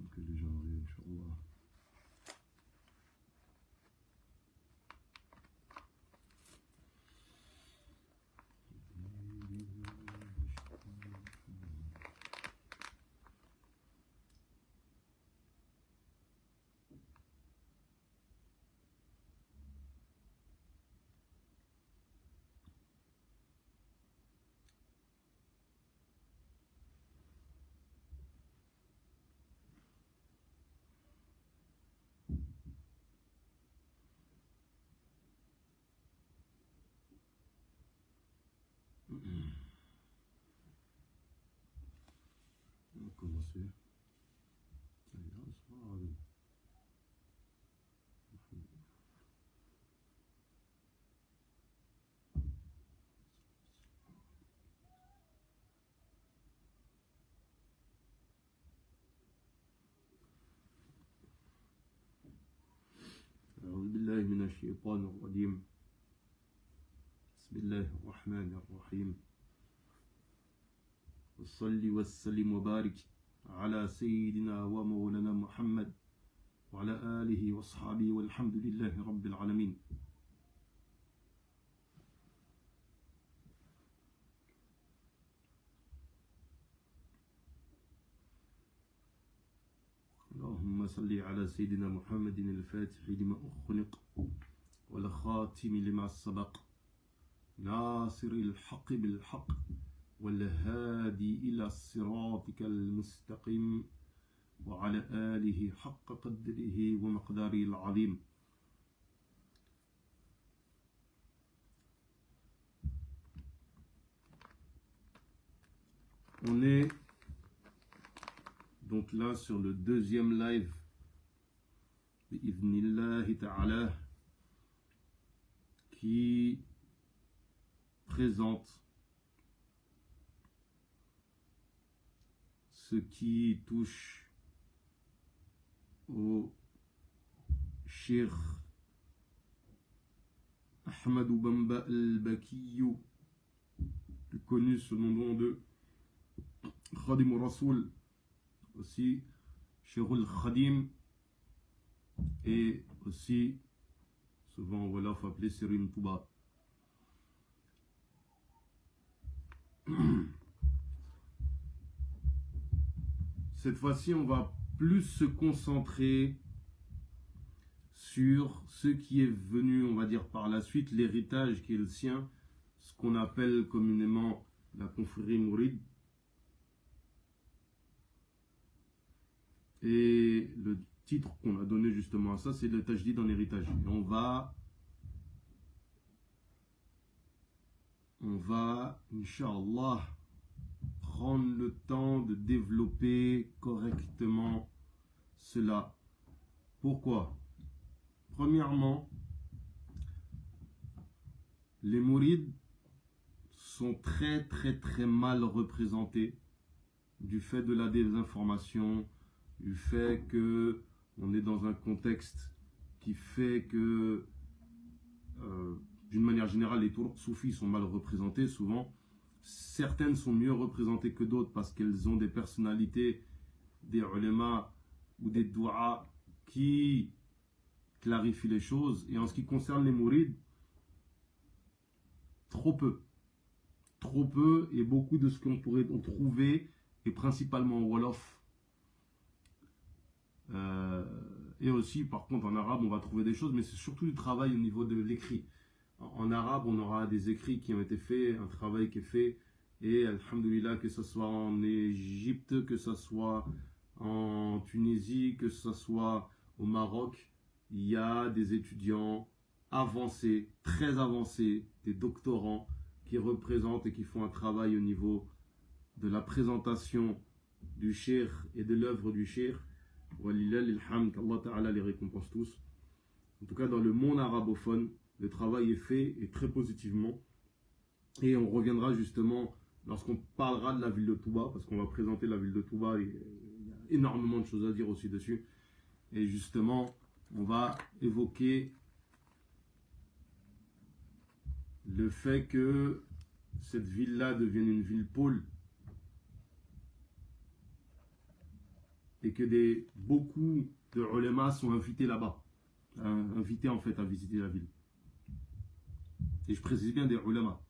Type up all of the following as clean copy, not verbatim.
attendre que les gens arrivent, Inch'Allah. On va commencer. أعوذ بالله من الشيطان الرجيم. بسم الله الرحمن الرحيم. وصلي وسلم وبارك على سيدنا ومولانا محمد وعلى آله وصحبه والحمد لله رب العالمين. اللهم صل على سيدنا محمد الفاتح لما أخلق والخاتم لما سبق ناصر الحق بالحق والهادي إلى صراطك المستقيم وعلى آله حق قدره ومقداره العظيم. On est donc là sur le deuxième live bi'idhnillahi ta'ala qui présente ce qui touche au Cheikh Ahmadou Bamba al-Bakiyou, plus connu sous le nom de Khadim Rasoul, aussi Cheikh al-Khadim, et aussi souvent voilà, faut appeler Serigne Touba. Cette fois-ci, on va plus se concentrer sur ce qui est venu, on va dire par la suite, l'héritage qui est le sien, ce qu'on appelle communément la confrérie mouride. Et le titre qu'on a donné justement à ça, c'est le tajdid en héritage. Et on va, Inch'Allah, prendre le temps de développer correctement cela. Pourquoi? Premièrement, les mourides sont très mal représentés du fait de la désinformation, du fait que on est dans un contexte qui fait que d'une manière générale les tours soufis sont mal représentés souvent. Certaines sont mieux représentées que d'autres parce qu'elles ont des personnalités, des ulémas ou des douas qui clarifient les choses. Et en ce qui concerne les mourides, trop peu, et beaucoup de ce qu'on pourrait trouver est principalement en wolof. Et aussi, par contre, en arabe, on va trouver des choses, mais c'est surtout du travail au niveau de l'écrit. En arabe, on aura des écrits qui ont été faits, un travail qui est fait, et alhamdoulilah, que ce soit en Égypte, que ce soit en Tunisie, que ce soit au Maroc, il y a des étudiants avancés, très avancés, des doctorants qui représentent et qui font un travail au niveau de la présentation du cheikh et de l'œuvre du cheikh. Walillah l'ilham, qu'Allah Ta'ala les récompense tous. En tout cas, dans le monde arabophone, le travail est fait et très positivement. Et on reviendra justement lorsqu'on parlera de la ville de Touba, parce qu'on va présenter la ville de Touba et il y a énormément de choses à dire aussi dessus. Et justement, on va évoquer le fait que cette ville-là devienne une ville pôle et que beaucoup de ulama sont invités là-bas, invités en fait à visiter la ville. Et je précise bien des ulama.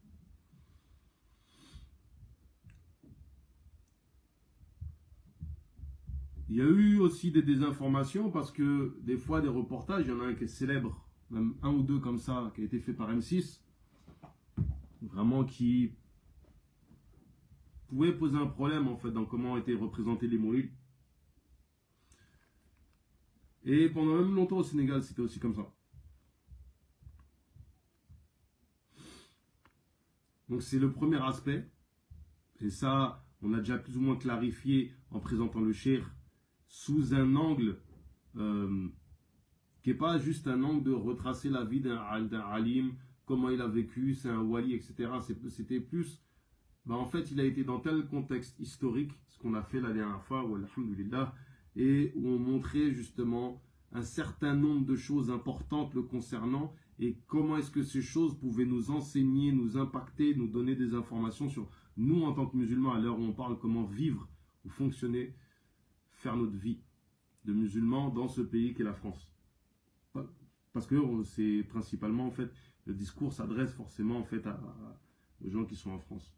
Il y a eu aussi des désinformations parce que des fois des reportages, il y en a un qui est célèbre, même un ou deux comme ça, qui a été fait par M6, vraiment qui pouvait poser un problème en fait dans comment étaient représentés les mourides. Et pendant même longtemps au Sénégal, c'était aussi comme ça. Donc c'est le premier aspect. Et ça, on a déjà plus ou moins clarifié en présentant le cheikh sous un angle qui n'est pas juste un angle de retracer la vie d'un alim, comment il a vécu, c'est un wali, etc. C'était plus, en fait, il a été dans tel contexte historique, ce qu'on a fait la dernière fois, alhamdoulilah, et où on montrait justement un certain nombre de choses importantes le concernant et comment est-ce que ces choses pouvaient nous enseigner, nous impacter, nous donner des informations sur nous en tant que musulmans, à l'heure où on parle comment vivre ou fonctionner, faire notre vie de musulmans dans ce pays qu'est la France. Parce que c'est principalement en fait, le discours s'adresse forcément en fait aux gens qui sont en France.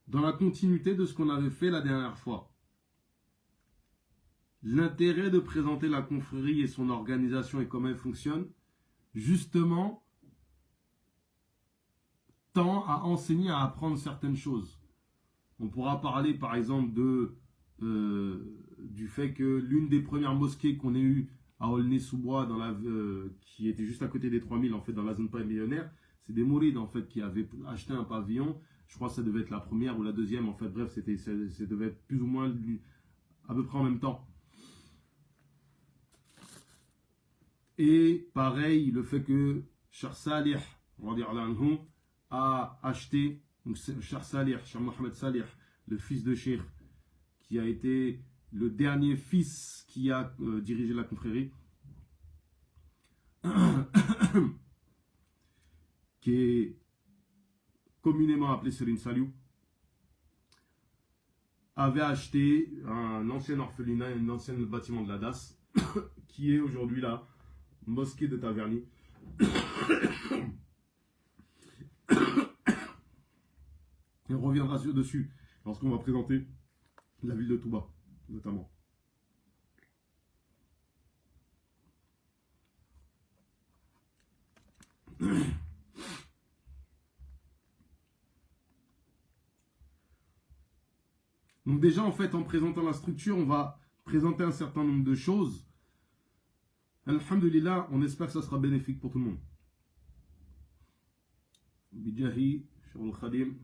Dans la continuité de ce qu'on avait fait la dernière fois, l'intérêt de présenter la confrérie et son organisation et comment elle fonctionne, justement, tend à enseigner, à apprendre certaines choses. On pourra parler par exemple du fait que l'une des premières mosquées qu'on ait eues à Aulnay-sous-Bois, qui était juste à côté des 3000, en fait, dans la zone pas millionnaire, c'est des mourides en fait qui avaient acheté un pavillon. Je crois que ça devait être la première ou la deuxième, en fait, bref, ça devait être plus ou moins à peu près en même temps. Et pareil, le fait que Cheikh Salih a acheté, donc Cheikh Salih, Cheikh Mohamed Salih, le fils de Cheikh, qui a été le dernier fils qui a dirigé la confrérie, qui est communément appelé Serine Saliou, avait acheté un ancien orphelinat, un ancien bâtiment de la DAS, qui est aujourd'hui la mosquée de Taverny. Et on reviendra dessus lorsqu'on va présenter la ville de Touba, notamment. Donc déjà, en fait, en présentant la structure, on va présenter un certain nombre de choses. Alhamdulillah, on espère que ça sera bénéfique pour tout le monde. Bijahi, Shawul Khadim.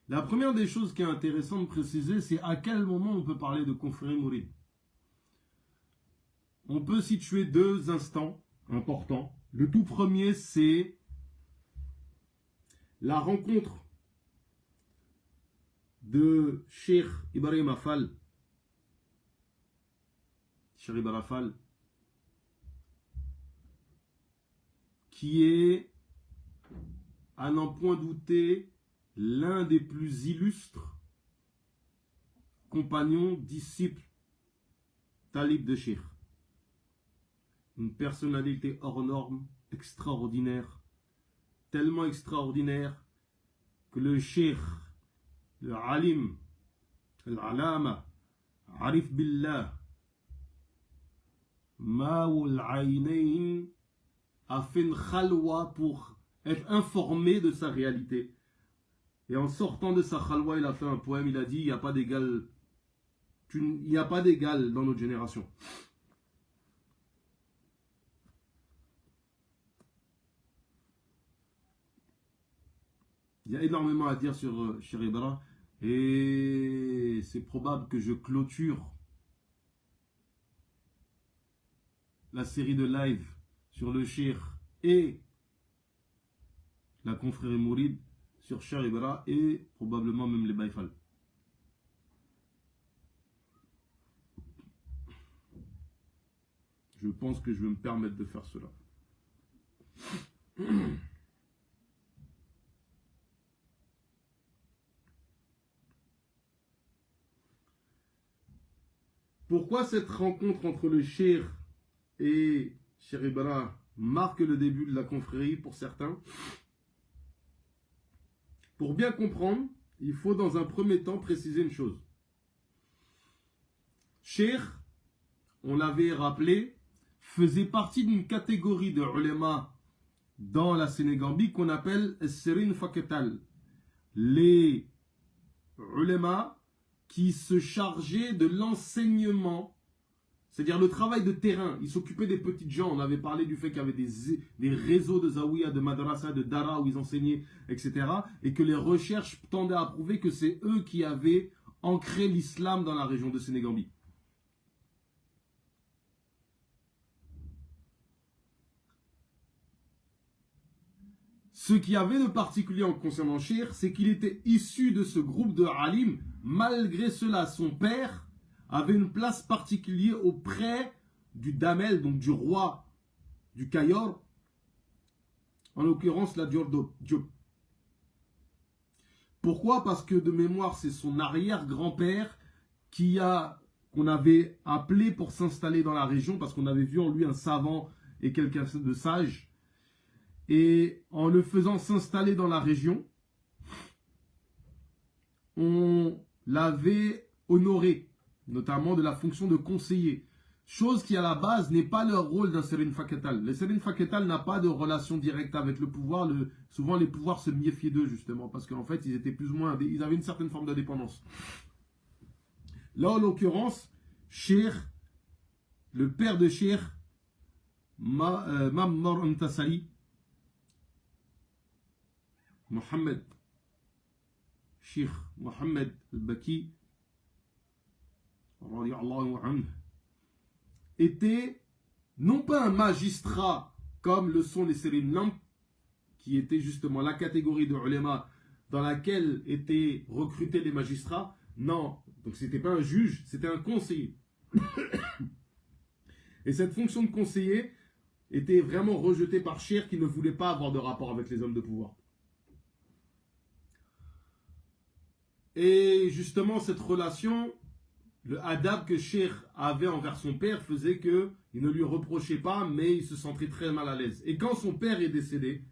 La première des choses qui est intéressante de préciser, c'est à quel moment on peut parler de confrérie mouride. On peut situer deux instants importants. Le tout premier, c'est la rencontre de Cheikh Ibrahim Afal, Cheikh Ibrahim Afal, qui est, à n'en point douter, l'un des plus illustres compagnons, disciples, talibs de Cheikh. Une personnalité hors norme, extraordinaire, tellement extraordinaire que le Cheikh, le Alim, l'Alama, Arif Billah, Maoul Aynayn, a fait une khalwa pour être informé de sa réalité. Et en sortant de sa khalwa, il a fait un poème, il a dit, il n'y a pas d'égal, il n'y a pas d'égal dans notre génération. Il y a énormément à dire sur Cheikh Ibrahim et c'est probable que je clôture la série de live sur le Cheikh et la confrérie mouride sur Cheikh Ibrahim et probablement même les Baïfal. je pense que je vais me permettre de faire cela. Pourquoi cette rencontre entre le Cheikh et Cheikh Ibra marque le début de la confrérie pour certains? Pour bien comprendre, il faut dans un premier temps préciser une chose. Cheikh, on l'avait rappelé, faisait partie d'une catégorie de ulama dans la Sénégambie qu'on appelle Serin Faketal. Les ulama qui se chargeaient de l'enseignement, c'est-à-dire le travail de terrain. Ils s'occupaient des petites gens. On avait parlé du fait qu'il y avait des réseaux de zawiya, de madrasa, de dara où ils enseignaient, etc. Et que les recherches tendaient à prouver que c'est eux qui avaient ancré l'islam dans la région de Sénégambie. Ce qui avait de particulier en concernant Cheikh, c'est qu'il était issu de ce groupe de alim. Malgré cela, son père avait une place particulière auprès du Damel, donc du roi du Cayor, en l'occurrence la Diop. Pourquoi? Parce que de mémoire, c'est son arrière-grand-père qu'on avait appelé pour s'installer dans la région, parce qu'on avait vu en lui un savant et quelqu'un de sage. Et en le faisant s'installer dans la région, on l'avait honoré, notamment de la fonction de conseiller. Chose qui à la base n'est pas le rôle d'un Serin Faketal. Le Serin Faketal n'a pas de relation directe avec le pouvoir. Souvent les pouvoirs se méfiaient d'eux justement, parce qu'en fait ils étaient plus ou moins, ils avaient une certaine forme d'indépendance. Là en l'occurrence, Cheikh, le père de Cheikh, Mammar Antasari, Cheikh Mohammed al-Baki, était non pas un magistrat comme le sont les Serin Lamp, qui était justement la catégorie de ulama dans laquelle étaient recrutés les magistrats. Non, donc c'était pas un juge, c'était un conseiller. Et cette fonction de conseiller était vraiment rejetée par Cheikh, qui ne voulait pas avoir de rapport avec les hommes de pouvoir. Et justement, cette relation, le adab que Cheikh avait envers son père faisait qu'il ne lui reprochait pas, mais il se sentait très mal à l'aise. Et quand son père est décédé,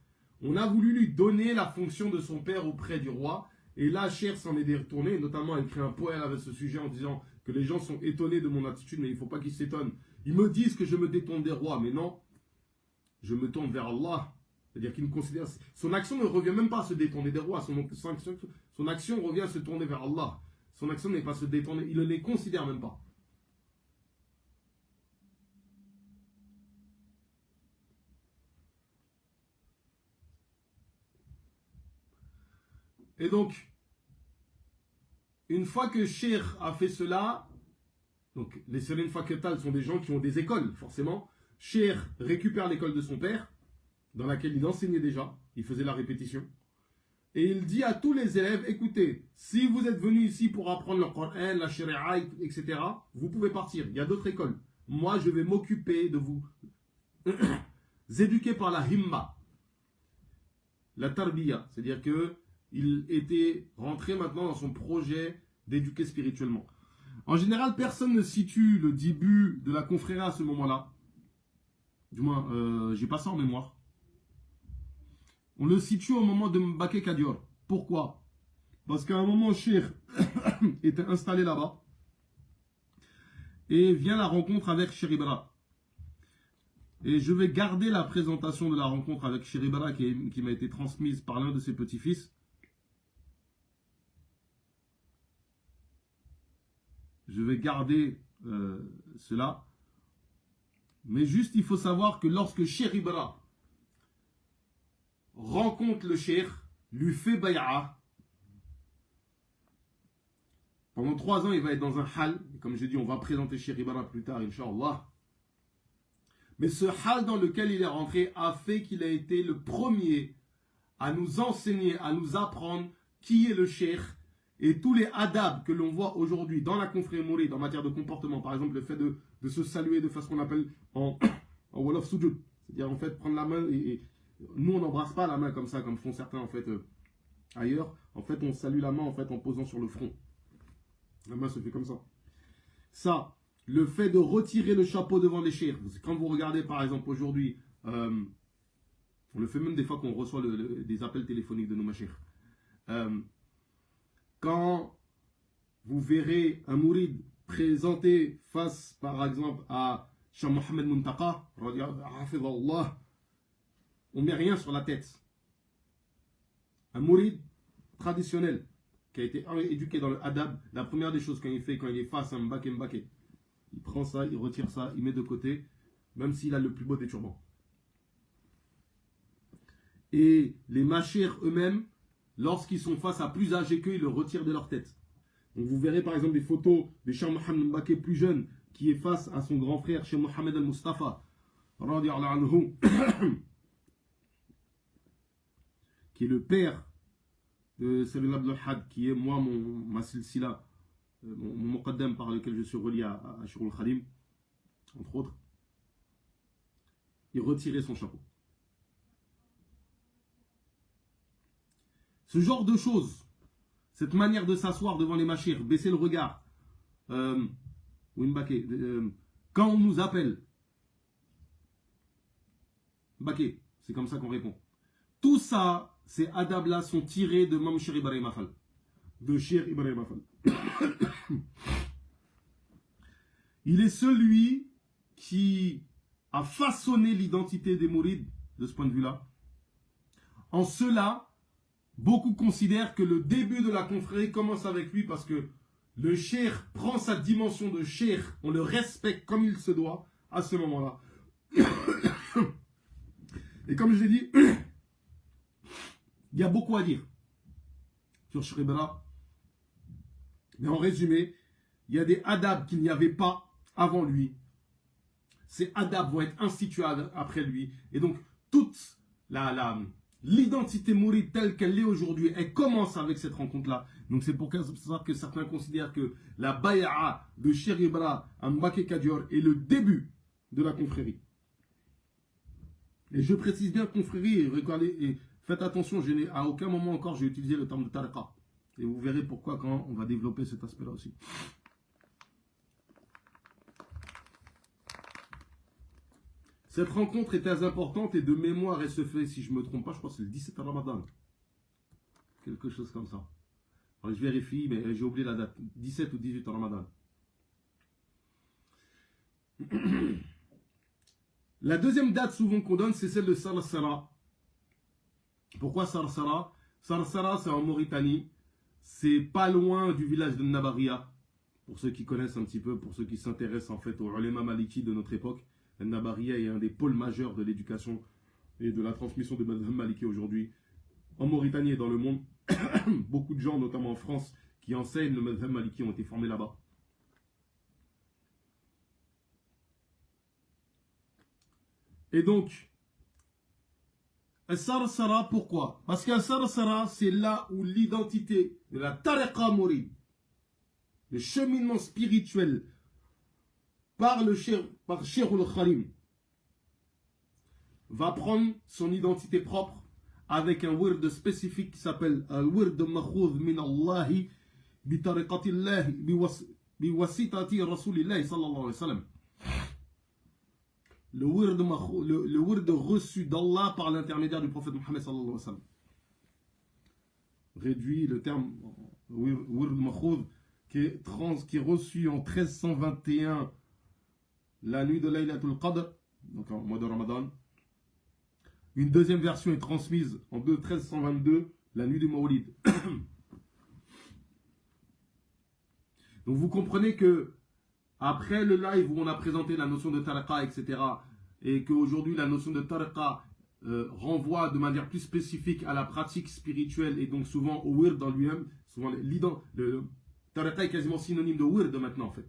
on a voulu lui donner la fonction de son père auprès du roi. Et là, Cheikh s'en est détourné, notamment a écrit un poème avec ce sujet en disant que les gens sont étonnés de mon attitude, mais il ne faut pas qu'ils s'étonnent. Ils me disent que je me détourne des rois, mais non, je me tourne vers Allah. C'est-à-dire qu'il me considère... Son action ne revient même pas à se détourner des rois. Son action revient à se tourner vers Allah. Son action n'est pas se détourner. Il ne les considère même pas. Et donc, une fois que Cheikh a fait cela, donc les Serin Faketal sont des gens qui ont des écoles, forcément. Cheikh récupère l'école de son père, dans laquelle il enseignait déjà, il faisait la répétition. Et il dit à tous les élèves, écoutez, si vous êtes venus ici pour apprendre le Coran, la Sharia, etc., vous pouvez partir, il y a d'autres écoles. Moi, je vais m'occuper de vous éduquer par la himma, la tarbiya, c'est-à-dire qu'il était rentré maintenant dans son projet d'éduquer spirituellement. En général, personne ne situe le début de la confrérie à ce moment-là. Du moins, j'ai pas ça en mémoire. On le situe au moment de Mbaké Kadior. Pourquoi? Parce qu'à un moment, Cheikh était installé là-bas et vient la rencontre avec Cheikh Ibra. Et je vais garder la présentation de la rencontre avec Cheikh Ibra qui m'a été transmise par l'un de ses petits-fils. Je vais garder cela. Mais juste, il faut savoir que lorsque Cheikh Ibra rencontre le Cheikh, lui fait bay'a. Pendant 3 ans, il va être dans un hal. Comme j'ai dit, on va présenter Cheikh Ibra plus tard, Inch'Allah. Mais ce hal dans lequel il est rentré a fait qu'il a été le premier à nous enseigner, à nous apprendre qui est le Cheikh Et tous les adab que l'on voit aujourd'hui dans la confrérie mouride en matière de comportement, par exemple le fait de se saluer de façon qu'on appelle en Wolof Sujud, c'est-à-dire en fait prendre la main et nous on n'embrasse pas la main comme ça, comme font certains en fait ailleurs. En fait on salue la main en fait en posant sur le front. La main se fait comme ça. Ça, le fait de retirer le chapeau devant les chers. Quand vous regardez par exemple aujourd'hui, on le fait même des fois qu'on reçoit des appels téléphoniques de nos machers. Quand vous verrez un mouride présenté face, par exemple, à Cheikh Mohamed Muntaka, on ne met rien sur la tête. Un mouride traditionnel qui a été éduqué dans le adab, la première des choses qu'il fait quand il est face à un mbake, il prend ça, il retire ça, il met de côté, même s'il a le plus beau des turbans. Et les machers eux-mêmes, lorsqu'ils sont face à plus âgés qu'eux, ils le retirent de leur tête. Donc vous verrez par exemple des photos de Cheikh Mohamed Mbake plus jeune qui est face à son grand frère Cheikh Mohamed Al-Mustafa anhu, qui est le père de Salim Abdul Had, qui est moi ma silsila, mon muqaddam par lequel je suis relié à Shirul Khalim, entre autres. Il retirait son chapeau. Ce genre de choses, cette manière de s'asseoir devant les machires, baisser le regard, quand on nous appelle, Mbake, c'est comme ça qu'on répond. Tout ça, ces adab-là sont tirés de Mam Cheikh Ibrahim Afal. De Cheikh Ibrahim Afal. Il est celui qui a façonné l'identité des mourides de ce point de vue-là. En cela, beaucoup considèrent que le début de la confrérie commence avec lui parce que le cheikh prend sa dimension de cheikh, on le respecte comme il se doit à ce moment-là. Et comme je l'ai dit, il y a beaucoup à dire sur Cheikh Ibrahim. Mais en résumé, il y a des adab qu'il n'y avait pas avant lui. Ces adab vont être institués après lui. Et donc, toute l'identité mouride telle qu'elle est aujourd'hui, elle commence avec cette rencontre-là. Donc c'est pour ça que certains considèrent que la bay'a de Cheikh Ibrahim à Mbake Kadior est le début de la confrérie. Et je précise bien confrérie, et faites attention, à aucun moment encore j'ai utilisé le terme de tariqa. Et vous verrez pourquoi quand on va développer cet aspect-là aussi. Cette rencontre est très importante et de mémoire, elle se fait, si je ne me trompe pas, je crois que c'est le 17 Ramadan. Quelque chose comme ça. Alors, je vérifie, mais j'ai oublié la date. 17 ou 18 Ramadan. La deuxième date souvent qu'on donne, c'est celle de Sarsara. Pourquoi Sarsara? Sarsara, c'est en Mauritanie. C'est pas loin du village de Nabaria. Pour ceux qui connaissent un petit peu, pour ceux qui s'intéressent en fait aux ulama maliki de notre époque. Nabaria est un des pôles majeurs de l'éducation et de la transmission de madhhab maliki aujourd'hui. En Mauritanie et dans le monde, beaucoup de gens, notamment en France, qui enseignent le madhhab maliki ont été formés là-bas. Et donc, Sarsara, pourquoi? Parce qu'à Sarsara, c'est là où l'identité de la tariqa mouride, le cheminement spirituel par Cheikhul Khalim, va prendre son identité propre avec un wird spécifique qui s'appelle al-wird makhoud min Allahi bi tariqatillahi bi wasitati rasulillahi sallallahu alayhi wa sallam. Le wird reçu d'Allah par l'intermédiaire du prophète Mohammed sallallahu alayhi wa sallam. Réduit le terme wird makhoud qui est reçu en 1321 la nuit de Laylatul Qadr, donc en mois de Ramadan. Une deuxième version est transmise en 1322, la nuit du Mawlid. Donc vous comprenez que après le live où on a présenté la notion de tariqa, etc., et qu'aujourd'hui la notion de tariqa renvoie de manière plus spécifique à la pratique spirituelle et donc souvent au wird dans lui-même, souvent le tariqa est quasiment synonyme de wird maintenant en fait.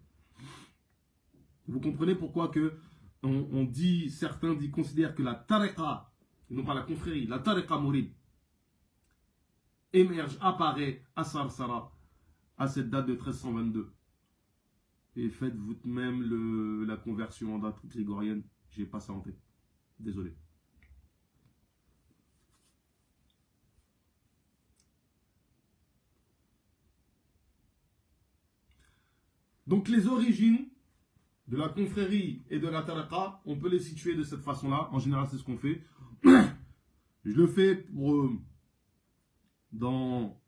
Vous comprenez pourquoi que on dit, certains considèrent que la tariqa, non pas la confrérie, la tariqa mouride émerge, apparaît à Sarsara. à cette date de 1322. Et faites vous-même la conversion en date grégorienne. J'ai pas ça en tête. Désolé. Donc les origines de la confrérie et de la tariqa, on peut les situer de cette façon-là. En général, c'est ce qu'on fait. Je le fais dans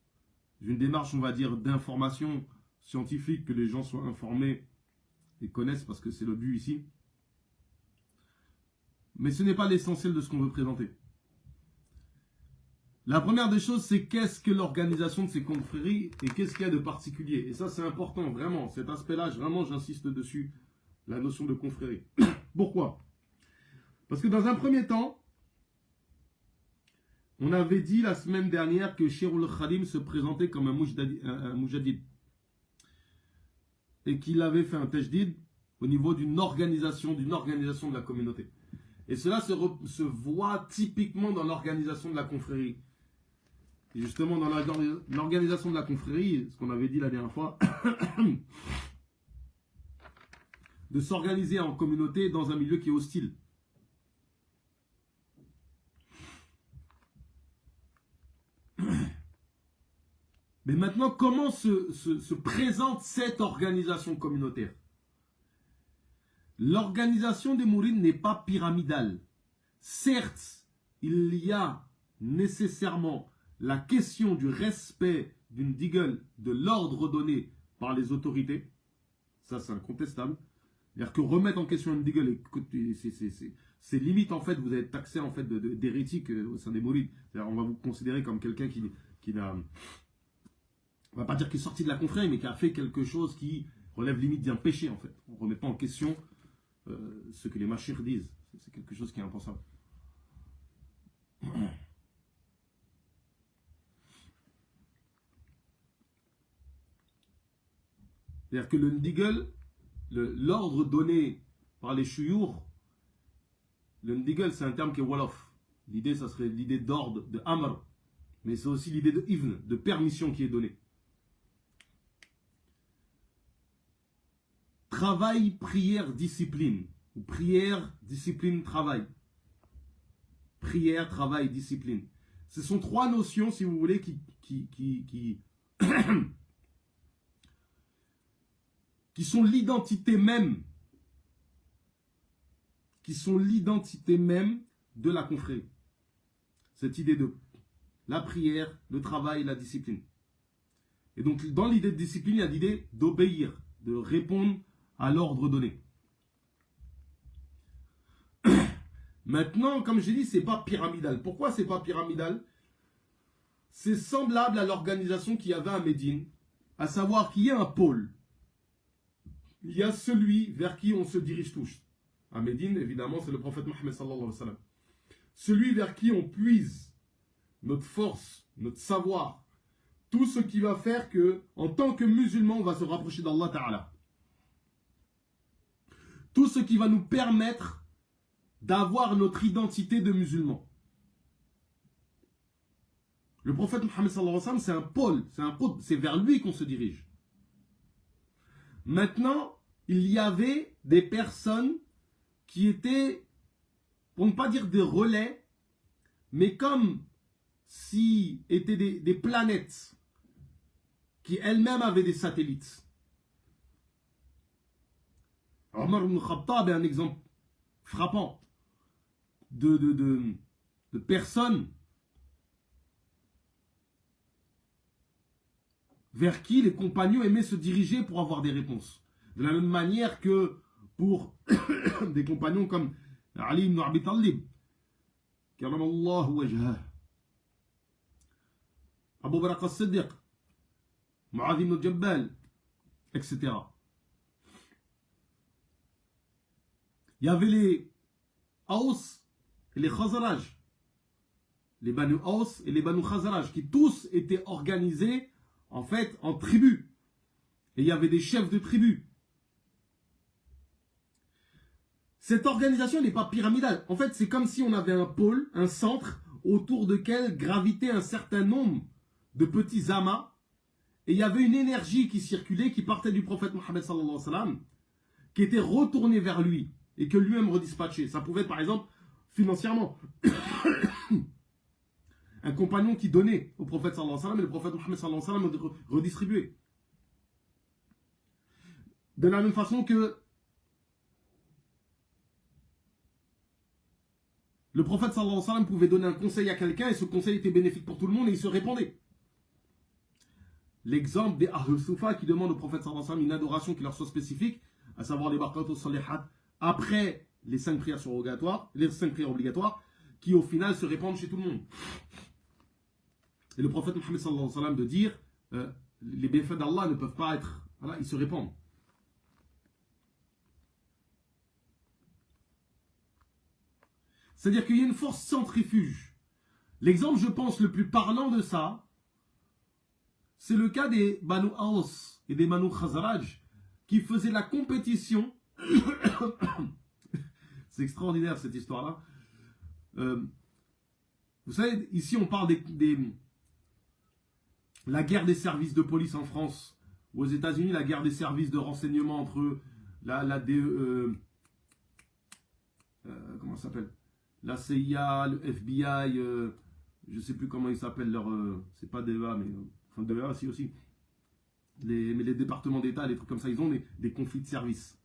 une démarche, on va dire, d'information scientifique, que les gens soient informés et connaissent, parce que c'est le but ici. Mais ce n'est pas l'essentiel de ce qu'on veut présenter. La première des choses, c'est qu'est-ce que l'organisation de ces confréries et qu'est-ce qu'il y a de particulier. Et ça, c'est important, vraiment. Cet aspect-là, vraiment, j'insiste dessus, la notion de confrérie. Pourquoi? Parce que dans un premier temps, on avait dit la semaine dernière que Cheroul Khadim se présentait comme un moujadid. Et qu'il avait fait un tajdid au niveau d'une organisation de la communauté. Et cela se voit typiquement dans l'organisation de la confrérie. Et justement, dans l'organisation de la confrérie, ce qu'on avait dit la dernière fois, de s'organiser en communauté dans un milieu qui est hostile. Mais maintenant, comment se présente cette organisation communautaire? L'organisation des mourides n'est pas pyramidale. Certes, il y a nécessairement la question du respect d'une digle, de l'ordre donné par les autorités. Ça, c'est incontestable. C'est-à-dire que remettre en question une digle, c'est limite, en fait, vous êtes taxé en fait d'hérétique au sein des mourides. C'est-à-dire, on va vous considérer comme quelqu'un qui n'a... On va pas dire qu'il est sorti de la confrérie, mais qui a fait quelque chose qui relève limite d'un péché, en fait. On ne remet pas en question ce que les machirs disent. C'est quelque chose qui est impensable. C'est-à-dire que le ndigel, l'ordre donné par les chouyours, le ndigel, c'est un terme qui est wolof. L'idée, ça serait l'idée d'ordre, de amr. Mais c'est aussi l'idée de ibn, de permission qui est donnée. Travail, prière, discipline. Ou prière, discipline, travail. Prière, travail, discipline. Ce sont trois notions, si vous voulez, qui sont l'identité même. Qui sont l'identité même de la confrérie. Cette idée de la prière, le travail, la discipline. Et donc, dans l'idée de discipline, il y a l'idée d'obéir, de répondre à l'ordre donné. Maintenant, comme j'ai dit, ce n'est pas pyramidal. Pourquoi ce n'est pas pyramidal? C'est semblable à l'organisation qu'il y avait à Médine, à savoir qu'il y a un pôle. Il y a celui vers qui on se dirige tous. À Médine, évidemment, c'est le prophète Mohammed sallallahu alayhi wa sallam. Celui vers qui on puise notre force, notre savoir, tout ce qui va faire que, en tant que musulman, on va se rapprocher d'Allah Ta'ala. Tout ce qui va nous permettre d'avoir notre identité de musulman. Le prophète Mohammed sallallahu alayhi wa sallam, c'est un pôle, c'est vers lui qu'on se dirige. Maintenant, il y avait des personnes qui étaient, pour ne pas dire des relais, mais comme si étaient des planètes qui elles-mêmes avaient des satellites. Omar ibn Khattab est un exemple frappant de personnes vers qui les compagnons aimaient se diriger pour avoir des réponses. De la même manière que pour des compagnons comme Ali ibn Abi Talib, Karamallahu wajhah, Abu Bakr as-Siddiq, Mu'adh ibn Jabal, etc. Il y avait les Aws et les Khazraj, les Banu Aws et les Banu Khazraj, qui tous étaient organisés en fait en tribus. Et il y avait des chefs de tribus. Cette organisation n'est pas pyramidale. En fait, c'est comme si on avait un pôle, un centre, autour duquel gravitait un certain nombre de petits amas. Et il y avait une énergie qui circulait, qui partait du prophète Mohammed sallallahu alayhi wa sallam, qui était retournée vers lui et que lui-même redispatchait. Ça pouvait être par exemple financièrement. Un compagnon qui donnait au prophète sallallahu alayhi wa sallam et le prophète Mohammed sallallahu alayhi wa sallam redistribuait. De la même façon que le prophète sallallahu alayhi wa sallam pouvait donner un conseil à quelqu'un et ce conseil était bénéfique pour tout le monde et il se répandait. L'exemple des Ahl Soufa qui demandent au prophète sallallahu alayhi wa sallam une adoration qui leur soit spécifique, à savoir les barakatos salihat, après les 5 prières surrogatoires, les 5 prières obligatoires, qui au final se répandent chez tout le monde. Et le prophète Mohammed sallallahu alayhi wa sallam de dire les bienfaits d'Allah ne peuvent pas être, voilà, ils se répandent. C'est-à-dire qu'il y a une force centrifuge. L'exemple, je pense, le plus parlant de ça, c'est le cas des Banu Aws et des Banu Khazraj qui faisaient la compétition. C'est extraordinaire cette histoire-là. Vous savez, ici on parle la guerre des services de police en France, ou aux États-Unis, la guerre des services de renseignement entre la DE, comment ça s'appelle, la CIA, le FBI, je ne sais plus comment ils s'appellent leur, c'est pas DEA, mais enfin DEA aussi. Mais les départements d'État, les trucs comme ça, ils ont des conflits de services.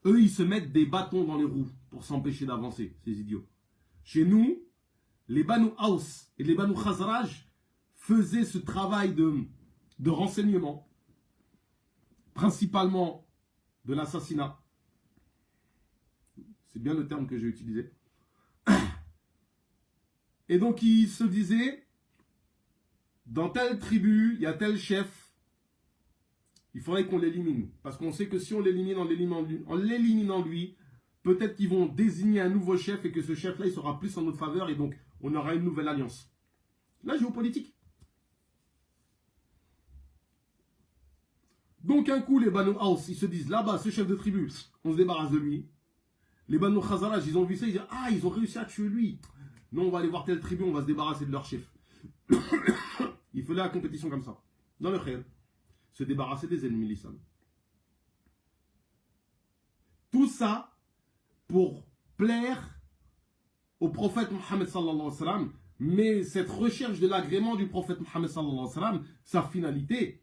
Eux, ils se mettent des bâtons dans les roues pour s'empêcher d'avancer, ces idiots. Chez nous, les Banu Aws et les Banu Khazraj faisaient ce travail de renseignement, principalement de l'assassinat. C'est bien le terme que j'ai utilisé. Et donc, ils se disaient, dans telle tribu, il y a tel chef, il faudrait qu'on l'élimine. Parce qu'on sait que si on l'élimine en l'éliminant lui, peut-être qu'ils vont désigner un nouveau chef et que ce chef-là, il sera plus en notre faveur et donc on aura une nouvelle alliance. La géopolitique. Donc un coup, les Banu Aws, ils se disent, là-bas, ce chef de tribu, on se débarrasse de lui. Les Banu Khazraj, ils ont vu ça, ils disent, ah, ils ont réussi à tuer lui. Non, on va aller voir telle tribu, on va se débarrasser de leur chef. Il fallait la compétition comme ça. Dans le khayr. Se débarrasser des ennemis de l'islam. Tout ça pour plaire au prophète Mohammed sallallahu alayhi wa sallam. Mais cette recherche de l'agrément du prophète Mohammed sallallahu alayhi wa sallam, sa finalité,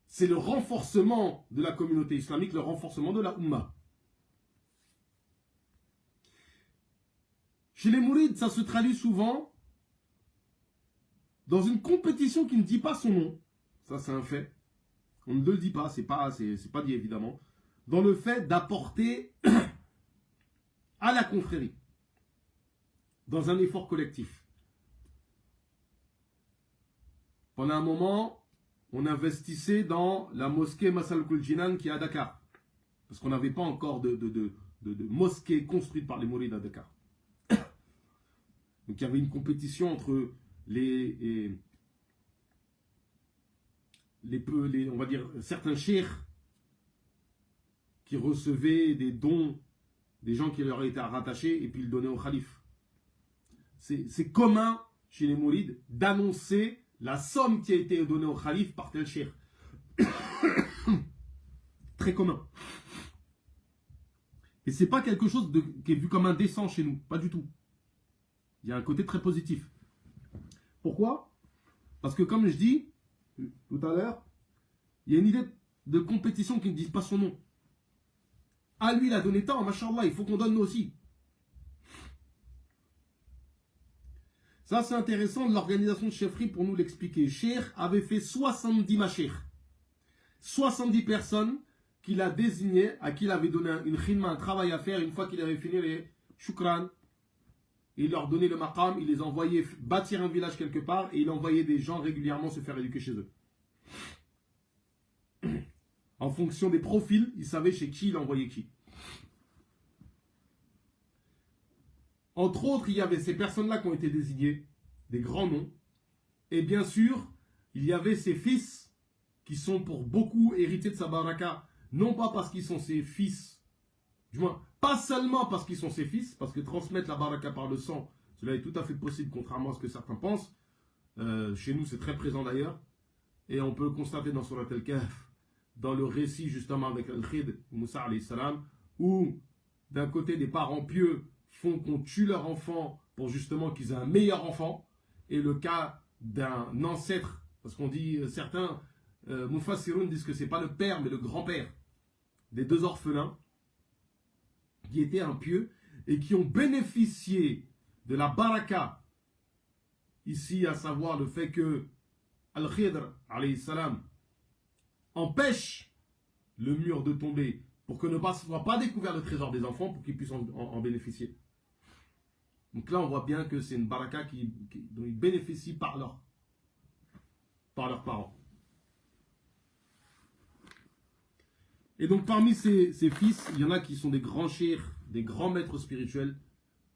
c'est le renforcement de la communauté islamique, le renforcement de la Ummah. Chez les mourides, ça se traduit souvent dans une compétition qui ne dit pas son nom. Ça, c'est un fait. On ne le dit pas, c'est pas dit évidemment. Dans le fait d'apporter à la confrérie, dans un effort collectif. Pendant un moment, on investissait dans la mosquée Masalikul Jinan qui est à Dakar. Parce qu'on n'avait pas encore de mosquée construite par les mourides à Dakar. Donc il y avait une compétition entre on va dire, certains cheikhs qui recevaient des dons des gens qui leur étaient rattachés et puis ils donnaient au calife. C'est commun chez les mourides d'annoncer la somme qui a été donnée au calife par tel cheikh. Très commun. Et c'est pas quelque chose qui est vu comme indécent chez nous, pas du tout. Il y a un côté très positif. Pourquoi? Parce que comme je dis tout à l'heure, il y a une idée de compétition qui ne dit pas son nom. Ah, lui, il a donné tant, machallah, il faut qu'on donne nous aussi. Ça, c'est intéressant de l'organisation de chefferie pour nous l'expliquer. Cheikh avait fait 70 machir. 70 personnes qu'il a désignées, à qui il avait donné une khidma, un travail à faire. Une fois qu'il avait fini les shukran, il leur donnait le maqam, il les envoyait bâtir un village quelque part et il envoyait des gens régulièrement se faire éduquer chez eux. En fonction des profils, il savait chez qui il envoyait qui. Entre autres, il y avait ces personnes-là qui ont été désignées, des grands noms. Et bien sûr, il y avait ses fils qui sont pour beaucoup hérités de sa baraka. Non pas parce qu'ils sont ses fils, du moins, pas seulement parce qu'ils sont ses fils, parce que transmettre la baraka par le sang, cela est tout à fait possible, contrairement à ce que certains pensent. Chez nous, c'est très présent d'ailleurs. Et on peut le constater dans Surat al-Kahf, dans le récit justement avec Al-Khid, Moussa alayhi salam, où d'un côté des parents pieux font qu'on tue leur enfant pour justement qu'ils aient un meilleur enfant, et le cas d'un ancêtre, parce qu'on dit, certains Mufassirun disent que c'est pas le père mais le grand-père des deux orphelins qui étaient impieux et qui ont bénéficié de la baraka ici, à savoir le fait que Al-Khidr alayhi salam empêche le mur de tomber pour que ne soit pas découvert le trésor des enfants pour qu'ils puissent en bénéficier. Donc là on voit bien que c'est une baraka dont ils bénéficient par leurs parents. Et donc parmi ces fils, il y en a qui sont des grands cheikhs, des grands maîtres spirituels.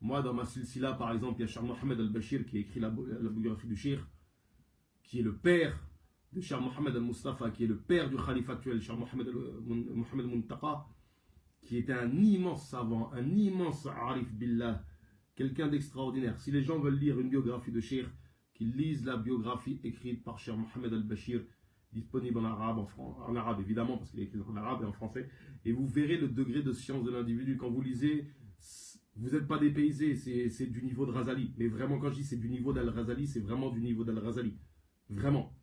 Moi dans ma silsila par exemple, il y a Cheikh Mohammed al-Bashir qui a écrit la biographie du cheikh, qui est le père de Cheikh Mohammed al-Mustafa, qui est le père du khalife actuel, Cheikh Mohammed Muntaqa, qui était un immense savant, un immense arif billah, quelqu'un d'extraordinaire. Si les gens veulent lire une biographie de cheikh, qu'ils lisent la biographie écrite par Cheikh Mohammed al-Bashir, disponible en arabe, en arabe évidemment, parce qu'il est écrit en arabe et en français, et vous verrez le degré de science de l'individu. Quand vous lisez, vous n'êtes pas dépaysé, c'est du niveau de Razali. Mais vraiment, quand je dis c'est du niveau d'Al-Razali, c'est vraiment du niveau d'Al-Razali. Vraiment.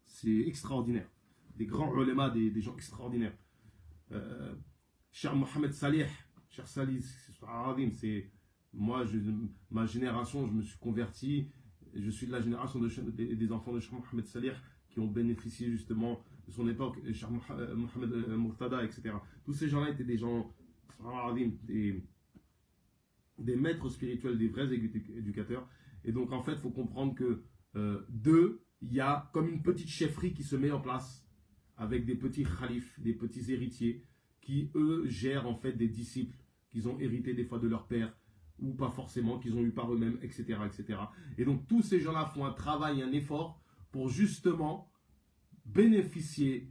C'est extraordinaire. Des grands ulémas, des gens extraordinaires. Cheikh Mohamed Salih, Cheikh Salih, c'est moi, ma génération, je me suis converti, je suis de la génération des enfants de Cheikh Mohamed Salih qui ont bénéficié justement de son époque, Cheikh Mohamed Murtada, etc. Tous ces gens-là étaient des gens, des maîtres spirituels, des vrais éducateurs. Et donc en fait, il faut comprendre que il y a comme une petite chefferie qui se met en place avec des petits khalifs, des petits héritiers qui eux gèrent en fait des disciples qu'ils ont hérités des fois de leur père ou pas forcément, qu'ils ont eu par eux-mêmes, etc., etc. Et donc tous ces gens-là font un travail, un effort pour justement bénéficier,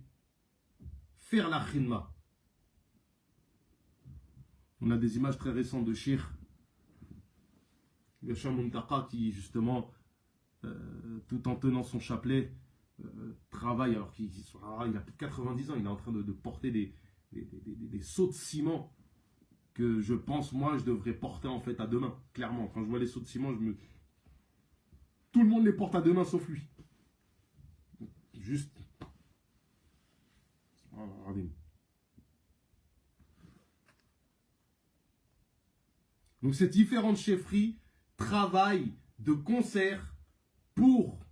faire la khidma. On a des images très récentes de Cheikh Muntaqa qui justement, tout en tenant son chapelet, travaille alors qu'il a plus de 90 ans, il est en train de porter des seaux de ciment que je pense, moi, je devrais porter en fait à deux mains, clairement. Quand je vois les seaux de ciment, tout le monde les porte à deux mains sauf lui. Juste. Donc ces différentes chefferies travaillent de concert pour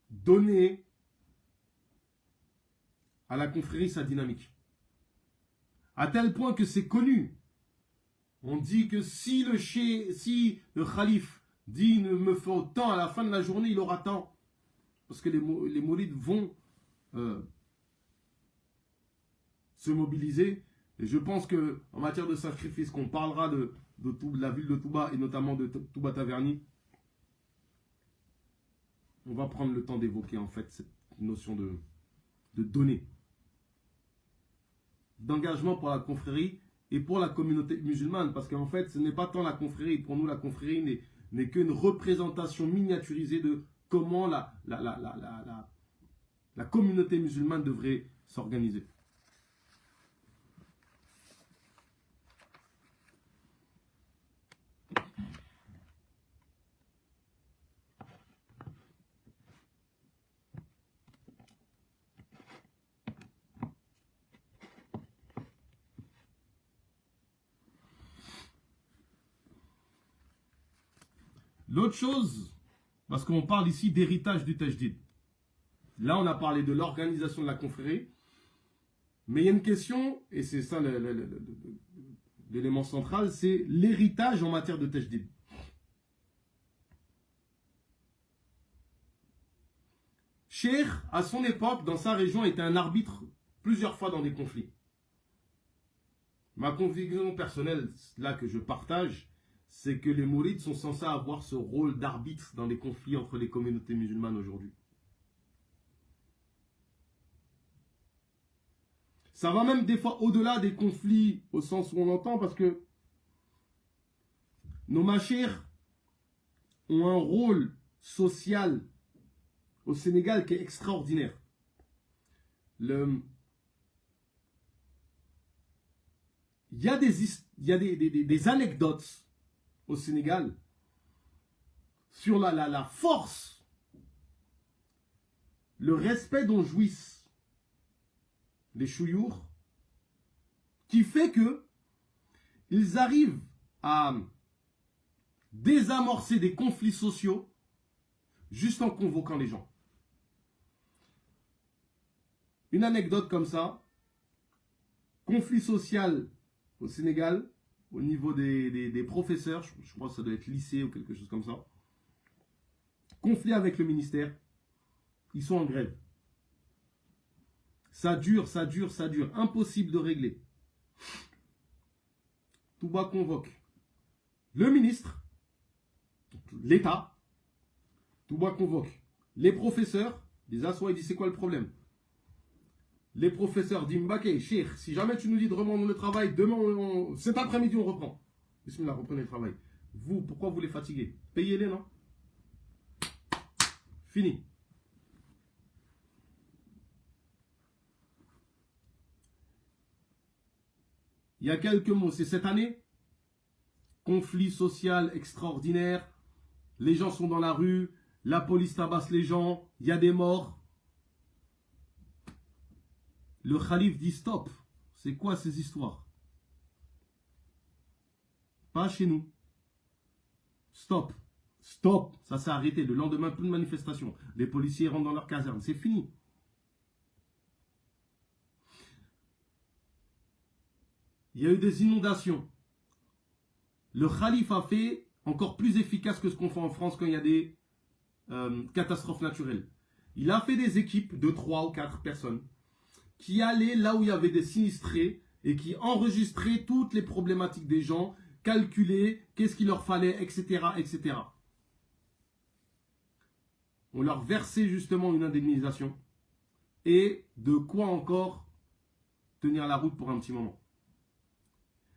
donner à la confrérie sa dynamique. À tel point que c'est connu. On dit que si le khalife dit il me faut autant, à la fin de la journée, il aura tant. Parce que les mourides vont se mobiliser. Et je pense qu'en matière de sacrifice, qu'on parlera de la ville de Touba et notamment de Touba Taverny, on va prendre le temps d'évoquer en fait cette notion de donner, d'engagement pour la confrérie et pour la communauté musulmane. Parce qu'en fait, ce n'est pas tant la confrérie. Pour nous, la confrérie n'est qu'une représentation miniaturisée de comment la communauté musulmane devrait s'organiser. L'autre chose, parce qu'on parle ici d'héritage du Tajdid. Là, on a parlé de l'organisation de la confrérie. Mais il y a une question, et c'est ça l'élément central, c'est l'héritage en matière de Tajdid. Cheikh, à son époque, dans sa région, était un arbitre plusieurs fois dans des conflits. Ma conviction personnelle, là que je partage, c'est que les mourides sont censés avoir ce rôle d'arbitre dans les conflits entre les communautés musulmanes aujourd'hui. Ça va même des fois au-delà des conflits au sens où on entend, parce que nos machères ont un rôle social au Sénégal qui est extraordinaire. Il y a des anecdotes au Sénégal sur la force, le respect dont jouissent les chouyours, qui fait que ils arrivent à désamorcer des conflits sociaux juste en convoquant les gens. Une anecdote comme ça, conflit social au Sénégal, au niveau des professeurs, je crois que ça doit être lycée ou quelque chose comme ça, conflit avec le ministère, ils sont en grève. Ça dure, impossible de régler. Touba convoque le ministre, l'État, Touba convoque les professeurs, les assoit et dit c'est quoi le problème? Les professeurs disent Mbake, Cheikh, si jamais tu nous dis de reprendre le travail, demain, cet après-midi on reprend. Bismillah, reprenez le travail. Vous, pourquoi vous les fatiguez? Payez-les, non? Fini. Il y a quelques mots, c'est cette année. Conflit social extraordinaire. Les gens sont dans la rue. La police tabasse les gens. Il y a des morts. Le khalife dit stop. C'est quoi ces histoires? Pas chez nous. Stop. Stop. Ça s'est arrêté. Le lendemain, plus de manifestations. Les policiers rentrent dans leur caserne. C'est fini. Il y a eu des inondations. Le khalife a fait encore plus efficace que ce qu'on fait en France quand il y a des catastrophes naturelles. Il a fait des équipes de 3 ou 4 personnes qui allaient là où il y avait des sinistrés et qui enregistraient toutes les problématiques des gens, calculaient qu'est-ce qu'il leur fallait, etc., etc. On leur versait justement une indemnisation et de quoi encore tenir la route pour un petit moment.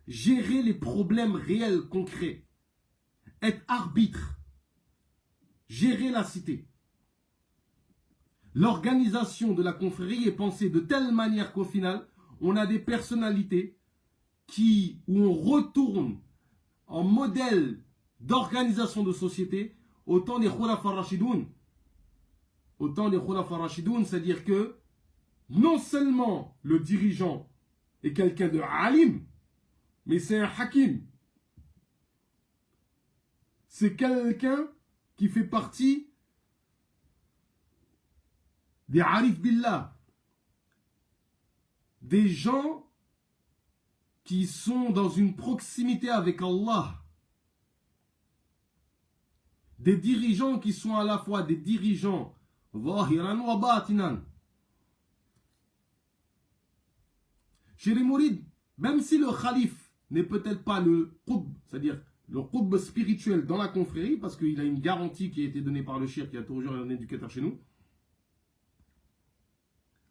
Gérer les problèmes réels, concrets, être arbitre, gérer la cité. L'organisation de la confrérie est pensée de telle manière qu'au final, on a des personnalités où on retourne en modèle d'organisation de société, autant les Khulafa Rashidoun, c'est-à-dire que non seulement le dirigeant est quelqu'un de alim, mais c'est un hakim. C'est quelqu'un qui fait partie des arif billah, des gens qui sont dans une proximité avec Allah, des dirigeants qui sont à la fois des dirigeants zahiran wa batinan. Chez les mourides, même si le khalife n'est peut-être pas le qutb, c'est-à-dire le qutb spirituel dans la confrérie, parce qu'il a une garantie qui a été donnée par le shir qui a toujours un éducateur chez nous.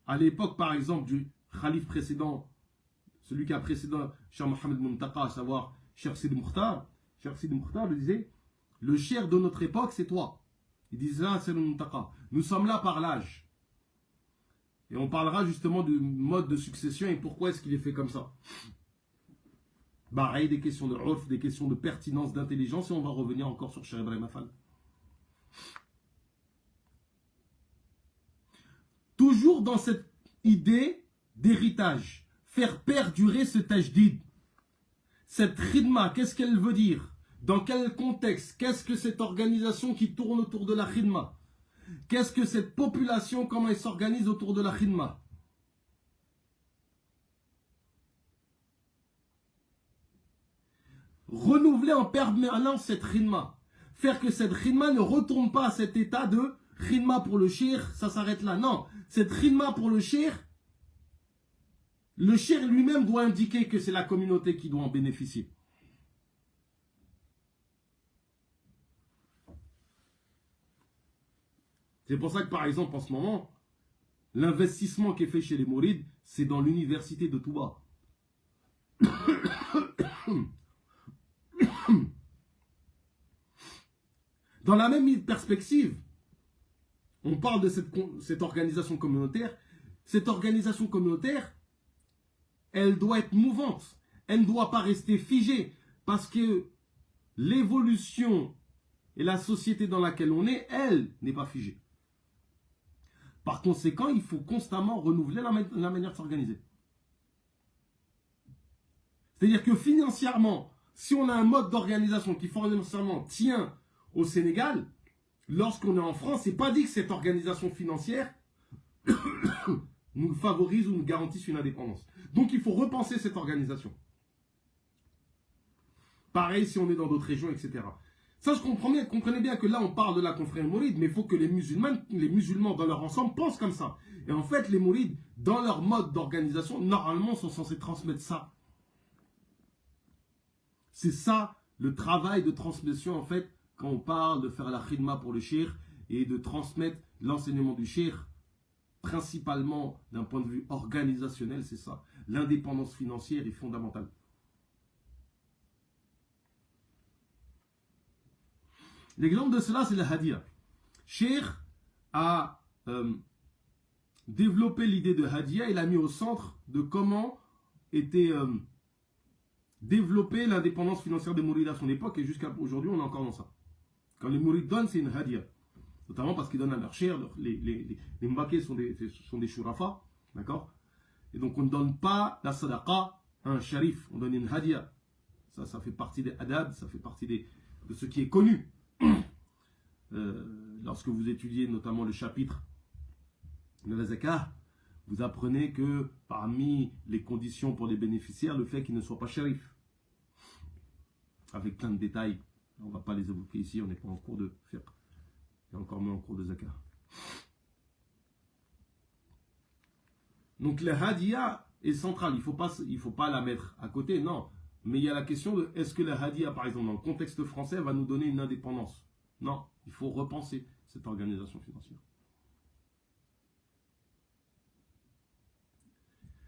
À l'époque, par exemple, du khalife précédent, celui qui a précédé Cheikh Mohamed Muntaka, à savoir Cheikh Sidi Mukhtar, le disait, le shir de notre époque, c'est toi. Il disait, ah, c'est le Muntaka. Nous sommes là par l'âge. Et on parlera justement du mode de succession et pourquoi est-ce qu'il est fait comme ça. Pareil, des questions de urf, des questions de pertinence, d'intelligence, et on va revenir encore sur Cheikh Ibrahim Afal. Toujours dans cette idée d'héritage, faire perdurer ce tajdid. Cette khidma, qu'est-ce qu'elle veut dire? Dans quel contexte? Qu'est-ce que cette organisation qui tourne autour de la khidma? Qu'est-ce que cette population, comment elle s'organise autour de la khidma? Renouveler en permanence cette khidma. Faire que cette khidma ne retourne pas à cet état de khidma pour le shir, ça s'arrête là. Non, cette khidma pour le shir lui-même doit indiquer que c'est la communauté qui doit en bénéficier. C'est pour ça que par exemple en ce moment, l'investissement qui est fait chez les mourides, c'est dans l'université de Touba. Dans la même perspective, on parle de cette organisation communautaire. Cette organisation communautaire, elle doit être mouvante. Elle ne doit pas rester figée. Parce que l'évolution et la société dans laquelle on est, elle, n'est pas figée. Par conséquent, il faut constamment renouveler la manière de s'organiser. C'est-à-dire que financièrement, si on a un mode d'organisation qui financièrement tient au Sénégal, lorsqu'on est en France, c'est pas dit que cette organisation financière nous favorise ou nous garantisse une indépendance. Donc il faut repenser cette organisation. Pareil si on est dans d'autres régions, etc. Ça, comprenez bien que là, on parle de la confrérie mouride, mais il faut que les musulmans dans leur ensemble pensent comme ça. Et en fait, les mourides, dans leur mode d'organisation, normalement, sont censés transmettre ça. C'est ça, le travail de transmission, en fait, quand on parle de faire la khidma pour le shir et de transmettre l'enseignement du shir, principalement d'un point de vue organisationnel, c'est ça. L'indépendance financière est fondamentale. L'exemple de cela, c'est la hadiya. Cheikh a développé l'idée de hadiya, il a mis au centre de comment était développée l'indépendance financière des mourides à son époque, et jusqu'à aujourd'hui, on est encore dans ça. Quand les mourides donnent, c'est une hadiya. Notamment parce qu'ils donnent à leur cher, les mbakés sont des shurafa, d'accord? Et donc on ne donne pas la sadaqa à un sharif, on donne une hadiya. Ça fait partie des adab, ça fait partie de ce qui est connu. Lorsque vous étudiez notamment le chapitre de la zakah, vous apprenez que parmi les conditions pour les bénéficiaires, le fait qu'ils ne soient pas shérifs. Avec plein de détails. On ne va pas les évoquer ici, on n'est pas en cours de fiqh. Et encore moins en cours de zakah. Donc la hadiya est centrale, il faut pas la mettre à côté, non. Mais il y a la question de, est-ce que la hadiya, par exemple, dans le contexte français, va nous donner une indépendance? Non, il faut repenser cette organisation financière.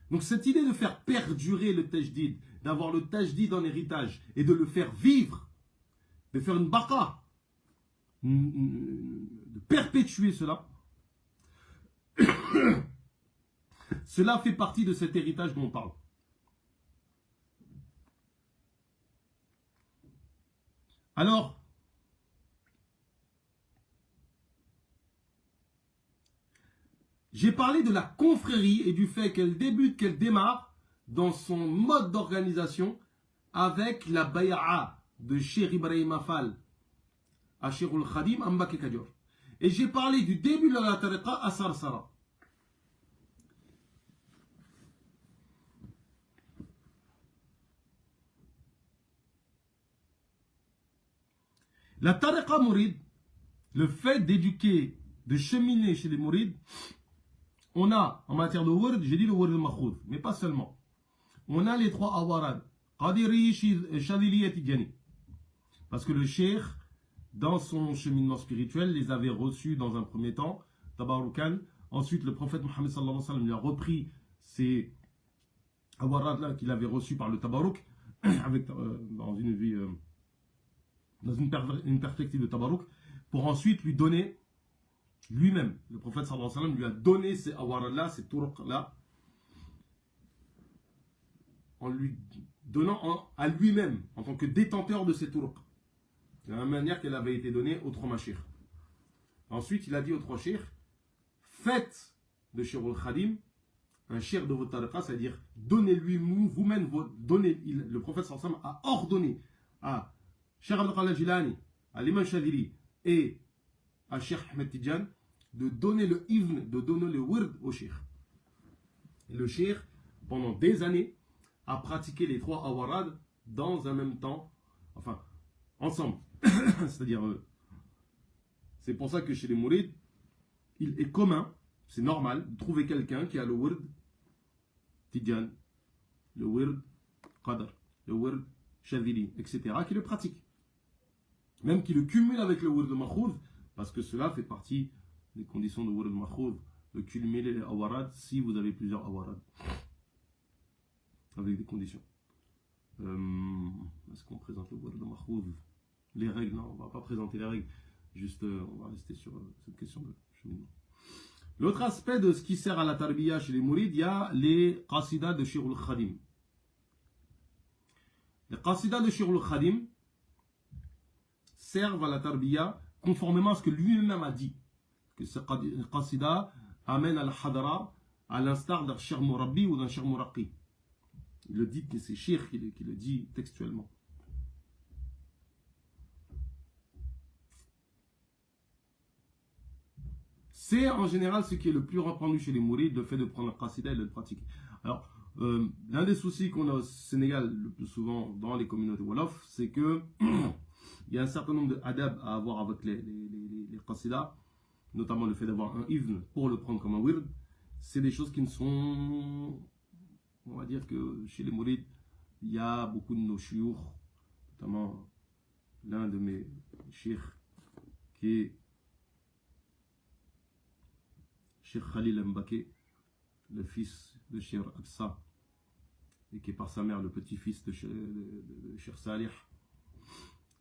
Donc cette idée de faire perdurer le tajdid, d'avoir le tajdid en héritage et de le faire vivre, de faire une baka, de perpétuer cela, cela fait partie de cet héritage dont on parle. Alors, j'ai parlé de la confrérie et du fait qu'elle débute, qu'elle démarre dans son mode d'organisation avec la bay'a de Cheikh Ibrahim Afal à Cheikh al-Khadim à Mbacké Kadior. Et j'ai parlé du début de la tariqa à Sarsara. La tariqa mouride, le fait d'éduquer, de cheminer chez les mourides, on a, en matière de word, j'ai dit le word makhoud, mais pas seulement. On a les trois awarad, Qadiri, Shadili et Tidjani. Parce que le cheikh, dans son cheminement spirituel, les avait reçus dans un premier temps, Tabarukan. Ensuite, le prophète Mohammed sallallahu alayhi wa sallam lui a repris ces awarad-là qu'il avait reçus par le Tabaruk, avec, dans une vie, dans une perspective de Tabaruk, pour ensuite lui donner lui-même. Le prophète sallallahu alayhi wa sallam lui a donné ces awarad-là, ces turuq-là, en lui donnant à lui-même, en tant que détenteur de ces turuq. De la même manière qu'elle avait été donnée aux trois mashir. Ensuite, il a dit aux trois shir, faites de Cheikh al-Khadim un shir de votre tariqa, c'est-à-dire donnez-lui vous-même, le prophète sallallahu alayhi wa sallam a ordonné à Cheikh Abdul Qadir Jilani, à l'imam Shadili et à Cheikh Ahmed Tidjan de donner le ibn, de donner le wird au shir. Et le shir, pendant des années, a pratiqué les trois awarad dans un même temps, enfin, ensemble. C'est-à-dire, c'est pour ça que chez les mourides, il est commun, c'est normal, de trouver quelqu'un qui a le wird Tidjan, le wird Qadr, le wird Shadili, etc., qui le pratique. Même qui le cumule avec le wird Makhoud, parce que cela fait partie des conditions de wird Makhoud, de cumuler les awarad si vous avez plusieurs awarad. Avec des conditions. Est-ce qu'on présente le wird Makhoud? Les règles, non, on ne va pas présenter les règles. Juste, on va rester sur cette question de L'autre aspect de ce qui sert à la tarbiya chez les mourides, il y a les qasidas de Shir al-Khadim. Les qasidas de Shir al-Khadim servent à la tarbiya conformément à ce que lui-même a dit. Que ce qasida amène à la hadara à l'instar d'un Shir Murabbi ou d'un Shir Muraqi. Il le dit, c'est Shir qui le dit textuellement. C'est en général ce qui est le plus répandu chez les mourides, le fait de prendre le qasida et de le pratiquer. Alors, l'un des soucis qu'on a au Sénégal le plus souvent dans les communautés Wolof, c'est que il y a un certain nombre d'adab à avoir avec les qasidas, notamment le fait d'avoir un ibn pour le prendre comme un wird. C'est des choses qui ne sont, on va dire que chez les mourides, il y a beaucoup de nos chiours, notamment l'un de mes chirs qui est Cheikh Khalil Mbake, le fils de Cheikh Absa, et qui est par sa mère le petit-fils de Cheikh Salih,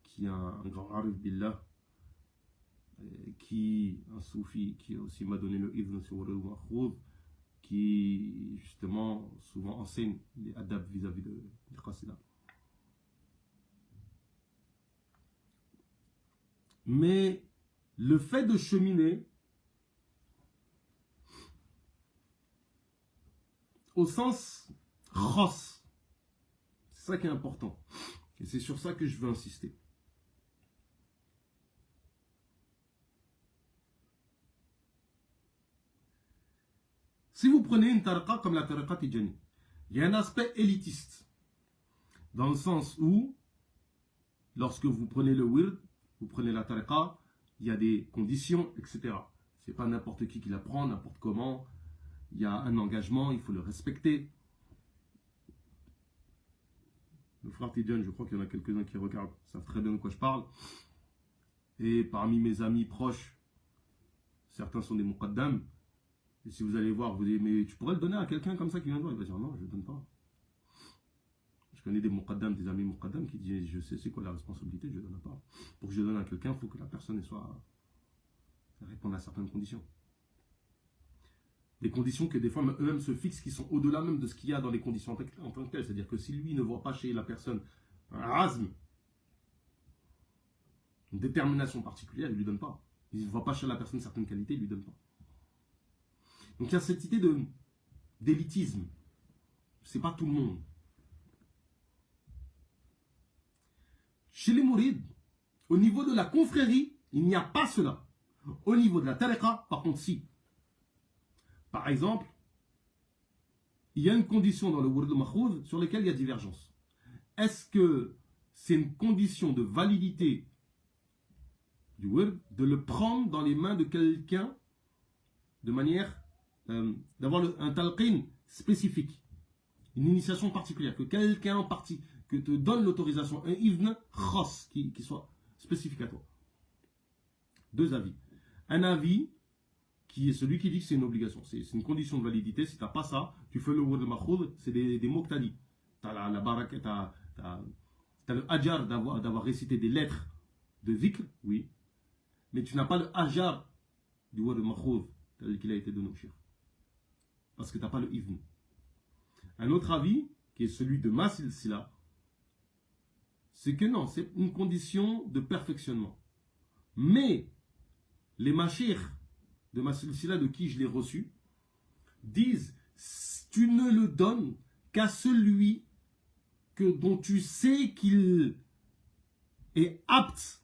qui est un grand arif billah, un soufi, qui aussi m'a donné le ibn sur le Mahroud, qui justement souvent enseigne les adab vis-à-vis de qasida. Mais le fait de cheminer au sens khas, c'est ça qui est important. Et c'est sur ça que je veux insister. Si vous prenez une tariqa comme la tariqa Tidjani, il y a un aspect élitiste. Dans le sens où, lorsque vous prenez le wird, vous prenez la tariqa, il y a des conditions, etc. C'est pas n'importe qui la prend, n'importe comment. Il y a un engagement, il faut le respecter. Le frère Tidjane, je crois qu'il y en a quelques-uns qui regardent, savent très bien de quoi je parle. Et parmi mes amis proches, certains sont des muqaddam. Et si vous allez voir, vous dites, mais tu pourrais le donner à quelqu'un comme ça qui vient de voir. Il va dire, non, je ne le donne pas. Je connais des muqaddam, des amis muqaddam qui disent, je sais c'est quoi la responsabilité, je ne le donne pas. Pour que je le donne à quelqu'un, il faut que la personne réponde à certaines conditions. Des conditions que des fois eux-mêmes se fixent, qui sont au-delà même de ce qu'il y a dans les conditions en tant que telles. C'est-à-dire que si lui ne voit pas chez la personne un azm, une détermination particulière, il ne lui donne pas. Il ne voit pas chez la personne certaines qualités, il ne lui donne pas. Donc il y a cette idée d'élitisme. C'est pas tout le monde. Chez les mourides, au niveau de la confrérie, il n'y a pas cela. Au niveau de la tariqa, par contre, si. Par exemple, il y a une condition dans le Wird al-Makhouz sur laquelle il y a divergence. Est-ce que c'est une condition de validité du Wird de le prendre dans les mains de quelqu'un de manière d'avoir un talqin spécifique, une initiation particulière, que quelqu'un en partie, que te donne l'autorisation, un ibn khas qui soit spécifique à toi. Deux avis. Un avis qui est celui qui dit que c'est une obligation, c'est une condition de validité. Si tu n'as pas ça, tu fais le Wird al-Makhouz, c'est des mots que tu as dit. Tu as la baraka, tu as le hajar d'avoir récité des lettres de zikr, oui, mais tu n'as pas le hajar du Wird al-Makhouz tel qu'il a été donné au shir. Parce que tu n'as pas le ibn. Un autre avis, qui est celui de ma silsila, c'est que non, c'est une condition de perfectionnement. Mais les mashir de ma silsila, de qui je l'ai reçu, disent tu ne le donnes qu'à celui dont tu sais qu'il est apte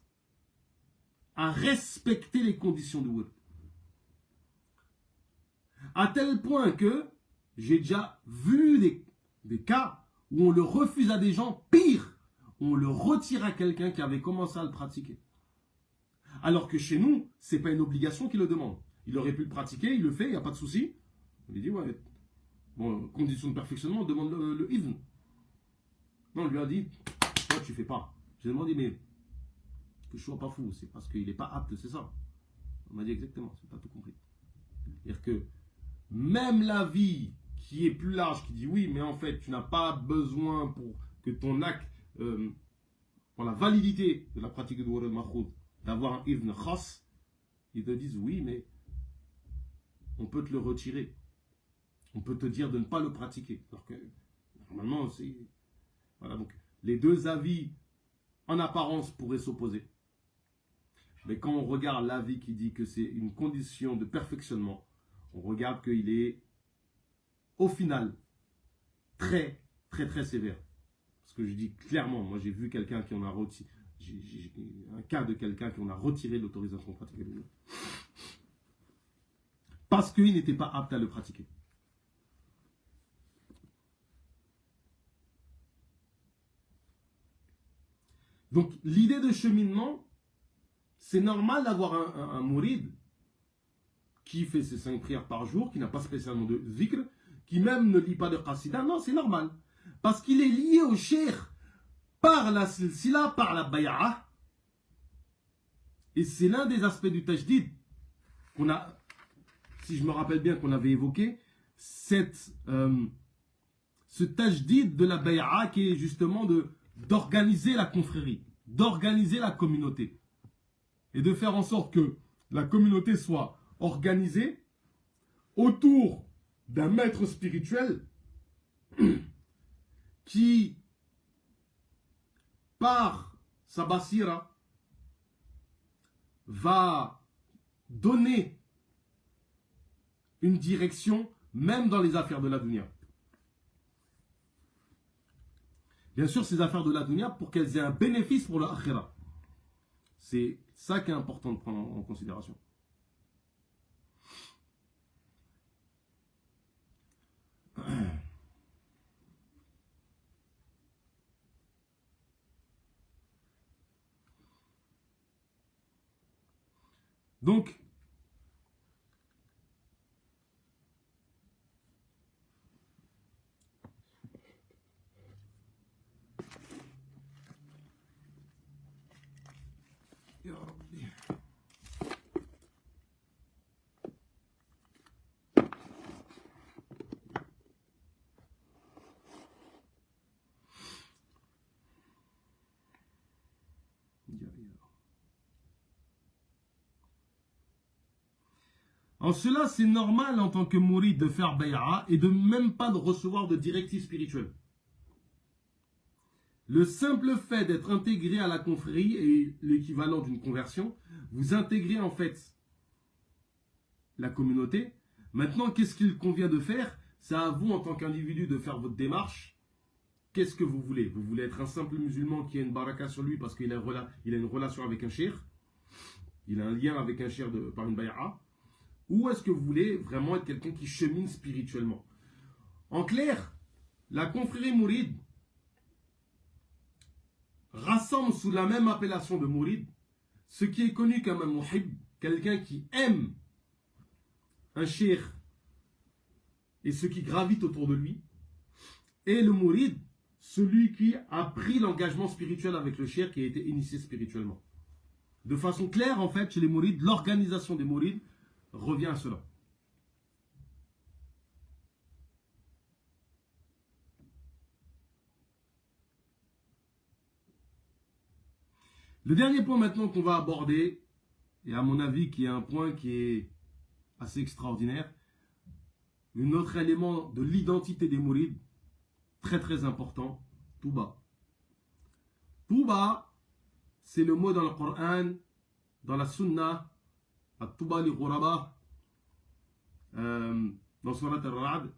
à respecter les conditions du wird. À tel point que j'ai déjà vu des cas où on le refuse à des gens, pire, on le retire à quelqu'un qui avait commencé à le pratiquer. Alors que chez nous, ce n'est pas une obligation qu'il le demande. Il aurait pu le pratiquer, il le fait, il n'y a pas de souci. On lui dit, ouais, bon, condition de perfectionnement, on demande le ibn. Non, on lui a dit, toi tu fais pas. J'ai demandé, mais que je sois pas fou, c'est parce qu'il n'est pas apte, c'est ça. On m'a dit exactement, c'est pas tout compris. C'est-à-dire que même l'avis qui est plus large, qui dit oui, mais en fait, tu n'as pas besoin pour que ton acte, pour la validité de la pratique de Wird al-Makhouz, d'avoir un ibn khas, ils te disent oui, mais on peut te le retirer. On peut te dire de ne pas le pratiquer. Alors que, normalement, c'est... Voilà, donc, les deux avis, en apparence, pourraient s'opposer. Mais quand on regarde l'avis qui dit que c'est une condition de perfectionnement, on regarde qu'il est, au final, très, très, très sévère. Parce que je dis clairement, moi j'ai vu quelqu'un qui en a retiré, un cas de quelqu'un qui en a retiré l'autorisation de pratiquer le jeûne. Parce qu'il n'était pas apte à le pratiquer. Donc l'idée de cheminement, c'est normal d'avoir un mouride qui fait ses 5 prières par jour, qui n'a pas spécialement de zikr, qui même ne lit pas de qasida. Non, c'est normal. Parce qu'il est lié au cheikh par la silsila, par la bay'a. Et c'est l'un des aspects du tajdid qu'on a, si je me rappelle bien, qu'on avait évoqué, ce tajdid de la bay'a qui est justement d'organiser la confrérie, d'organiser la communauté. Et de faire en sorte que la communauté soit organisée autour d'un maître spirituel qui, par sa basira, va donner une direction même dans les affaires de la dunya. Bien sûr, ces affaires de la dunya pour qu'elles aient un bénéfice pour l'akhira. C'est ça qui est important de prendre en considération. Donc, en cela, c'est normal en tant que mouride de faire bay'a et de même pas de recevoir de directive spirituelle. Le simple fait d'être intégré à la confrérie est l'équivalent d'une conversion. Vous intégrez en fait la communauté. Maintenant, qu'est-ce qu'il convient de faire? C'est à vous en tant qu'individu de faire votre démarche. Qu'est-ce que vous voulez? Vous voulez être un simple musulman qui a une baraka sur lui parce qu'il a une relation avec un cheikh? Il a un lien avec un cheikh par une bay'a? Ou est-ce que vous voulez vraiment être quelqu'un qui chemine spirituellement? En clair, la confrérie mouride rassemble sous la même appellation de mouride ce qui est connu comme un muhib, quelqu'un qui aime un cheikh et ce qui gravite autour de lui, et le mouride, celui qui a pris l'engagement spirituel avec le cheikh qui a été initié spirituellement. De façon claire, en fait, chez les mourides, l'organisation des mourides revient à cela. Le dernier point maintenant qu'on va aborder, et à mon avis qui est un point qui est assez extraordinaire, un autre élément de l'identité des mourides, très très important, Touba. Touba, c'est le mot dans le Coran, dans la Sunna, At-Touba li Ghuraba, dans Surat Al-Ra'd.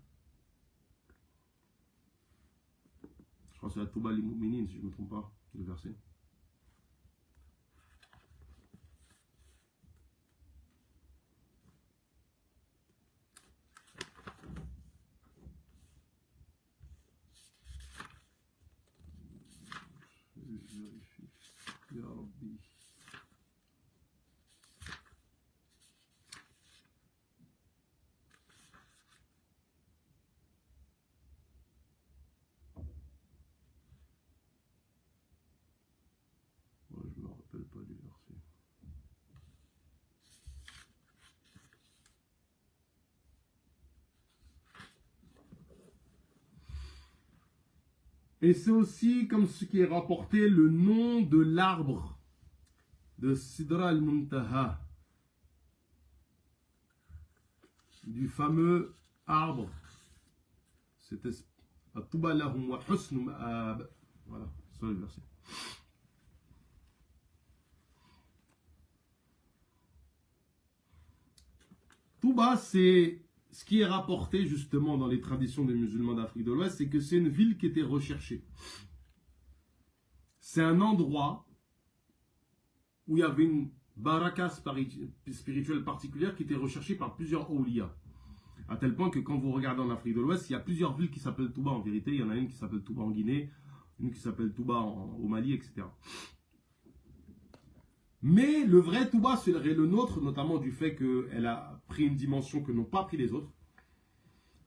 Je crois que c'est At-Touba li Mu'minin, si je ne me trompe pas, le verset. Ya Rabbi. Moi, je ne me rappelle pas du verset. Et c'est aussi, comme ce qui est rapporté, le nom de l'arbre de Sidra al-Muntaha. du fameux arbre. C'était Touba lahum wa husnu ma'ab. Voilà, c'est le verset. Touba, c'est ce qui est rapporté justement dans les traditions des musulmans d'Afrique de l'Ouest, c'est que c'est une ville qui était recherchée. C'est un endroit où il y avait une baraka spirituelle particulière qui était recherchée par plusieurs awliya. À tel point que quand vous regardez en Afrique de l'Ouest, il y a plusieurs villes qui s'appellent Touba en vérité. Il y en a une qui s'appelle Touba en Guinée, une qui s'appelle Touba au Mali, etc. Mais le vrai Touba serait le nôtre, notamment du fait qu'elle a pris une dimension que n'ont pas pris les autres.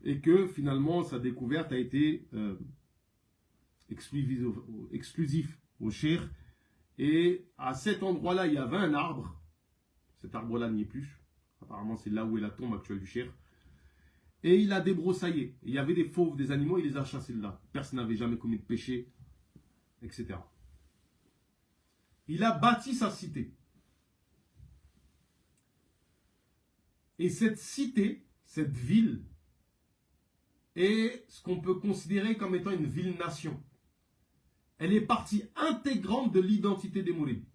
Et que finalement, sa découverte a été exclusif au cheikh. Et à cet endroit-là, il y avait un arbre. Cet arbre-là n'y est plus. Apparemment, c'est là où est la tombe actuelle du cheikh. Et il a débroussaillé. Il y avait des fauves, des animaux, il les a chassés de là. Personne n'avait jamais commis de péché, etc. Il a bâti sa cité. Et cette cité, cette ville, est ce qu'on peut considérer comme étant une ville-nation. Elle est partie intégrante de l'identité des Mourides.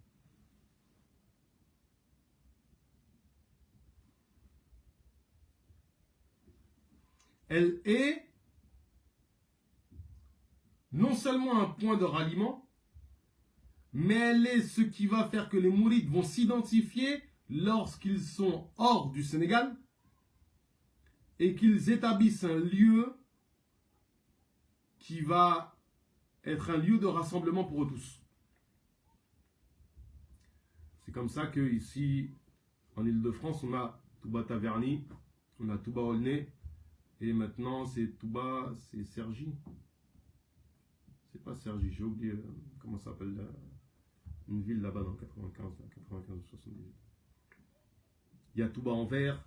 Elle est non seulement un point de ralliement, mais elle est ce qui va faire que les Mourides vont s'identifier lorsqu'ils sont hors du Sénégal et qu'ils établissent un lieu qui va être un lieu de rassemblement pour eux tous. C'est comme ça qu'ici, en Ile-de-France, on a Touba Taverny, on a Touba Aulnay, et maintenant c'est Touba, c'est Cergy. C'est pas Cergy, j'ai oublié comment ça s'appelle une ville là-bas dans 95 ou 78. Il y a Touba Anvers,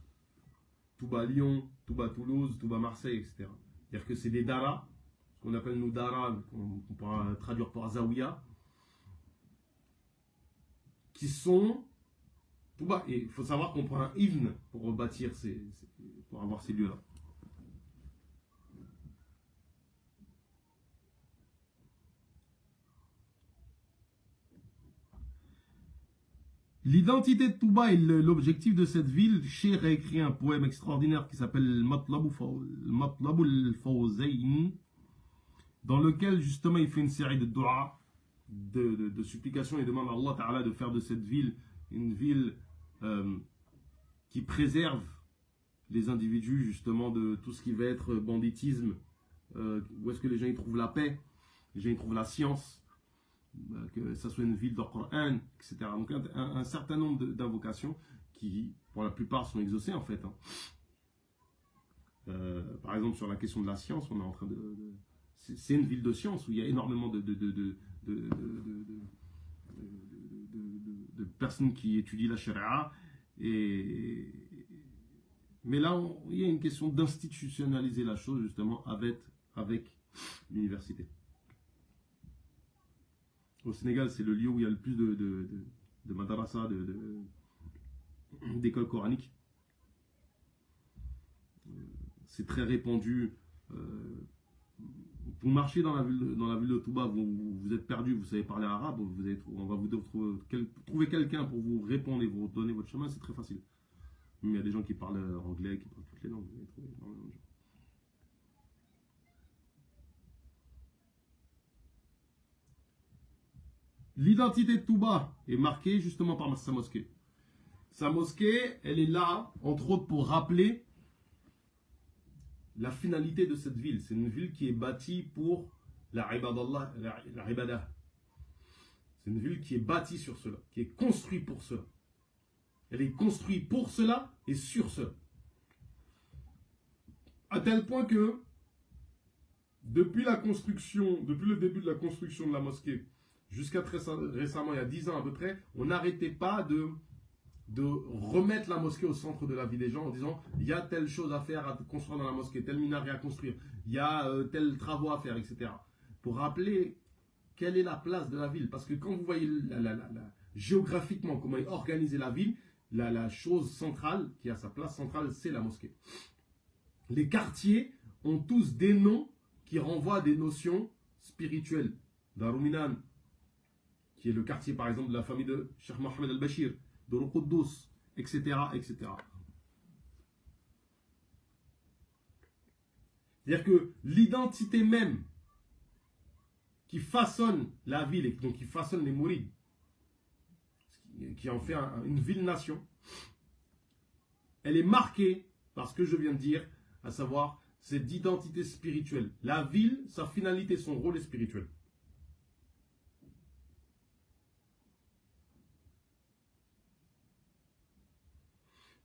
Touba Lyon, Touba Toulouse, Touba Marseille, etc. C'est-à-dire que c'est des daras, ce qu'on appelle nous daras, qu'on pourra traduire par Zawiya, qui sont Touba. Et il faut savoir qu'on prend un hymne pour bâtir pour avoir ces lieux-là. L'identité de Touba et l'objectif de cette ville, Cheikh a écrit un poème extraordinaire qui s'appelle Matlabul Fawzayn, dans lequel justement il fait une série de dua, de supplications et demande à Allah Ta'ala de faire de cette ville une ville qui préserve les individus justement de tout ce qui va être banditisme, où est-ce que les gens y trouvent la paix, les gens y trouvent la science, que ça soit une ville d'Al-Qur'an, etc. Donc un certain nombre d'invocations qui, pour la plupart, sont exaucées en fait. Par exemple, sur la question de la science, on est en train c'est une ville de science où il y a énormément de personnes qui étudient la charia. Mais là, il y a une question d'institutionnaliser la chose justement avec l'université. Au Sénégal, c'est le lieu où il y a le plus de madrasa, d'écoles coraniques. C'est très répandu. Vous marchez dans la ville de Touba, vous êtes perdu, vous savez parler arabe, on va vous trouver quelqu'un pour vous répondre et vous donner votre chemin, c'est très facile. Mais il y a des gens qui parlent anglais, qui parlent toutes les langues. Vous allez trouver énormément de gens. L'identité de Touba est marquée justement par sa mosquée. Sa mosquée, elle est là, entre autres, pour rappeler la finalité de cette ville. C'est une ville qui est bâtie pour la ibadah. C'est une ville qui est bâtie sur cela, qui est construite pour cela. Elle est construite pour cela et sur cela. À tel point que, depuis le début de la construction de la mosquée, jusqu'à très récemment, il y a 10 ans à peu près, on n'arrêtait pas de remettre la mosquée au centre de la vie des gens en disant il y a telle chose à faire, à construire dans la mosquée, tel minaret à construire, il y a tel travaux à faire, etc. Pour rappeler quelle est la place de la ville. Parce que quand vous voyez géographiquement comment est organisée la ville la chose centrale, qui a sa place centrale, c'est la mosquée. Les quartiers ont tous des noms qui renvoient à des notions spirituelles. Daruminan, qui est le quartier par exemple de la famille de Cheikh Mohamed al-Bashir, de Ruquddous, etc., etc. C'est-à-dire que l'identité même qui façonne la ville et donc qui façonne les mourides, qui en fait une ville-nation, elle est marquée par ce que je viens de dire, à savoir cette identité spirituelle. La ville, sa finalité, son rôle est spirituel.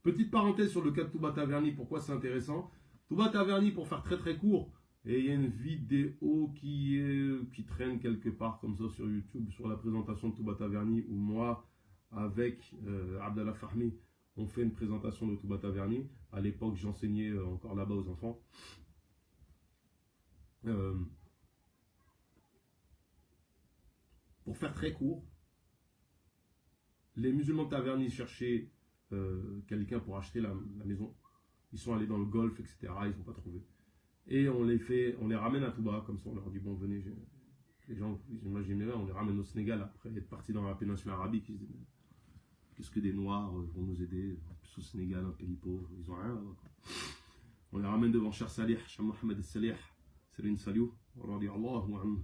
Petite parenthèse sur le cas de Touba Taverny, pourquoi c'est intéressant. Touba Taverny, pour faire très très court, et il y a une vidéo qui traîne quelque part comme ça sur YouTube, sur la présentation de Touba Taverny, où moi, avec Abdallah Fahmi, on fait une présentation de Touba Taverny. À l'époque, j'enseignais encore là-bas aux enfants. Pour faire très court, les musulmans de Taverny cherchaient quelqu'un pour acheter la maison. Ils sont allés dans le golfe, etc. Ils n'ont pas trouvé. Et on les ramène à Touba, comme ça on leur dit bon venez, les gens ils imaginent là, on les ramène au Sénégal après être partis dans la péninsule arabique. Ils se disent qu'est-ce que des noirs vont nous aider, plus au Sénégal, un pays pauvre, ils ont rien là-bas. On les ramène devant Cheikh Salih, Cheikh Mohamed al-Salih, Salim Saliou, radiyallahu anhu.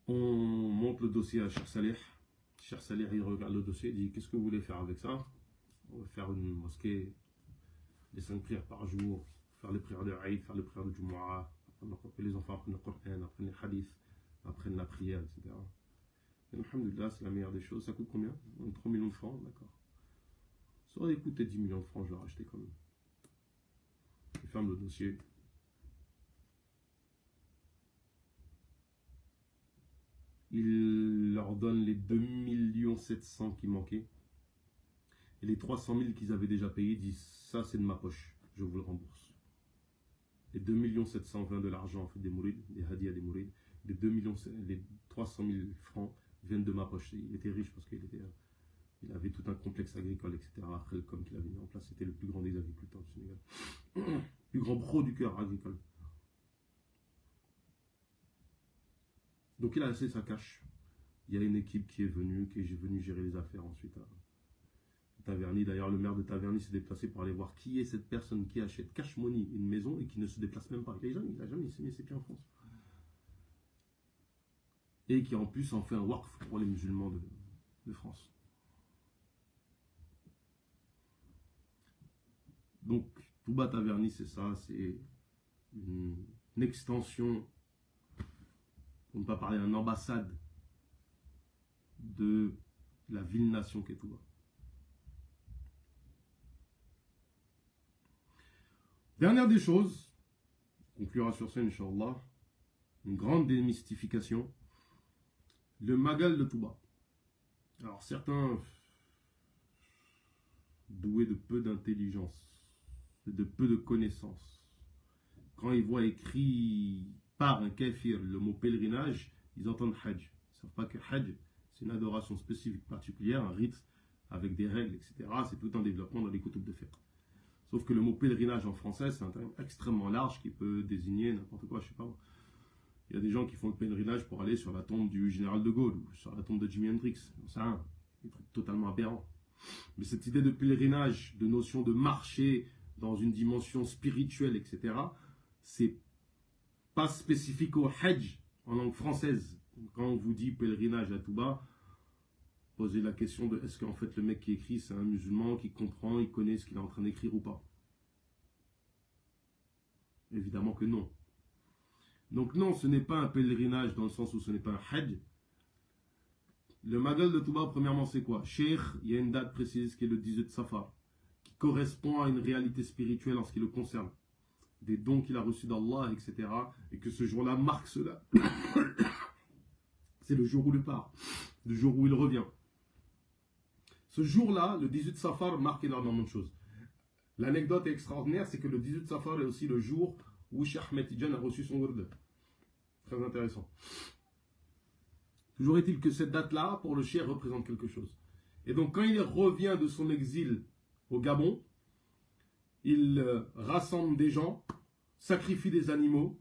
On monte le dossier à Cheikh Salih. Cheikh Salih, il regarde le dossier, il dit qu'est-ce que vous voulez faire avec ça? On va faire une mosquée, les 5 prières par jour, faire les prières de Eid, faire les prières de Jumu'ah, les enfants apprennent le Coran, apprennent les hadiths, apprennent la prière, etc. Et alhamdoulilah, c'est la meilleure des choses. Ça coûte combien? 3 millions de francs, d'accord. Ça aurait coûté 10 millions de francs, je vais racheter quand même. Je ferme le dossier. Il leur donne les 2 700 000 qui manquaient. Et les 300 000 qu'ils avaient déjà payés, ils disent ça c'est de ma poche, je vous le rembourse. Les 2 700 000 viennent de l'argent en fait, des mourides, des hadiyas des mourides. Les 300 000 francs viennent de ma poche. Il était riche parce qu'il avait tout un complexe agricole, etc. Après le com qu'il avait mis en place, c'était le plus grand des agriculteurs du Sénégal. Le plus grand producteur agricole. Donc il a laissé sa cash. Il y a une équipe qui est venue gérer les affaires ensuite à Taverny. D'ailleurs, le maire de Taverny s'est déplacé pour aller voir qui est cette personne qui achète cash money une maison et qui ne se déplace même pas. Il n'a jamais mis ses pieds en France. Et qui en plus en fait un waqf pour les musulmans de France. Donc, Touba Taverny, c'est ça, c'est une extension, pour ne pas parler d'une ambassade de la ville-nation qu'est Touba. Dernière des choses, on conclura sur ça, Inch'Allah, une grande démystification, le Magal de Touba. Alors certains, doués de peu d'intelligence, de peu de connaissances, quand ils voient écrit par un kafir le mot pèlerinage, ils entendent Hajj. Ils ne savent pas que Hajj, c'est une adoration spécifique particulière, un rite avec des règles, etc. C'est tout un développement dans les koutoub de fiqh. Sauf que le mot pèlerinage en français, c'est un terme extrêmement large qui peut désigner n'importe quoi, je sais pas. Il y a des gens qui font le pèlerinage pour aller sur la tombe du général de Gaulle ou sur la tombe de Jimi Hendrix. C'est des trucs totalement aberrants. Mais cette idée de pèlerinage, de notion de marcher dans une dimension spirituelle, etc., c'est pas spécifique au Hajj en langue française. Quand on vous dit pèlerinage à Touba, posez la question de est-ce qu'en fait le mec qui écrit c'est un musulman qui comprend, il connaît ce qu'il est en train d'écrire ou pas. Évidemment que non. Donc non, ce n'est pas un pèlerinage dans le sens où ce n'est pas un Hajj. Le Magal de Touba, premièrement, c'est quoi? Cheikh, il y a une date précise qui est le 18 Safar, qui correspond à une réalité spirituelle en ce qui le concerne. Des dons qu'il a reçus d'Allah, etc. Et que ce jour-là marque cela. C'est le jour où il part, le jour où il revient. Ce jour-là, le 18 Safar, marque énormément de choses. L'anecdote est extraordinaire, c'est que le 18 Safar est aussi le jour où Cheikh Ahmed Tidjane a reçu son wird. Très intéressant. Toujours est-il que cette date-là, pour le cheikh, représente quelque chose. Et donc, quand il revient de son exil au Gabon, il rassemble des gens, sacrifie des animaux,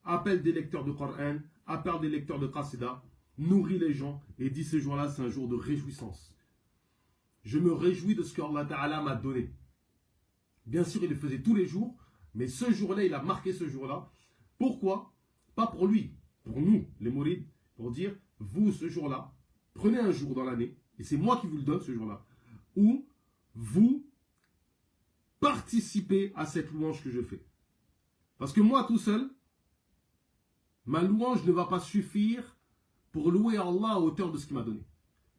appelle des lecteurs de Coran, appelle des lecteurs de Qasida, nourrit les gens et dit ce jour-là, c'est un jour de réjouissance. Je me réjouis de ce que Allah Ta'ala m'a donné. Bien sûr, il le faisait tous les jours, mais ce jour-là, il a marqué ce jour-là. Pourquoi? Pas pour lui, pour nous, les mourides, pour dire, vous, ce jour-là, prenez un jour dans l'année, et c'est moi qui vous le donne ce jour-là, où vous participez à cette louange que je fais. Parce que moi, tout seul, ma louange ne va pas suffire pour louer Allah à hauteur de ce qu'il m'a donné.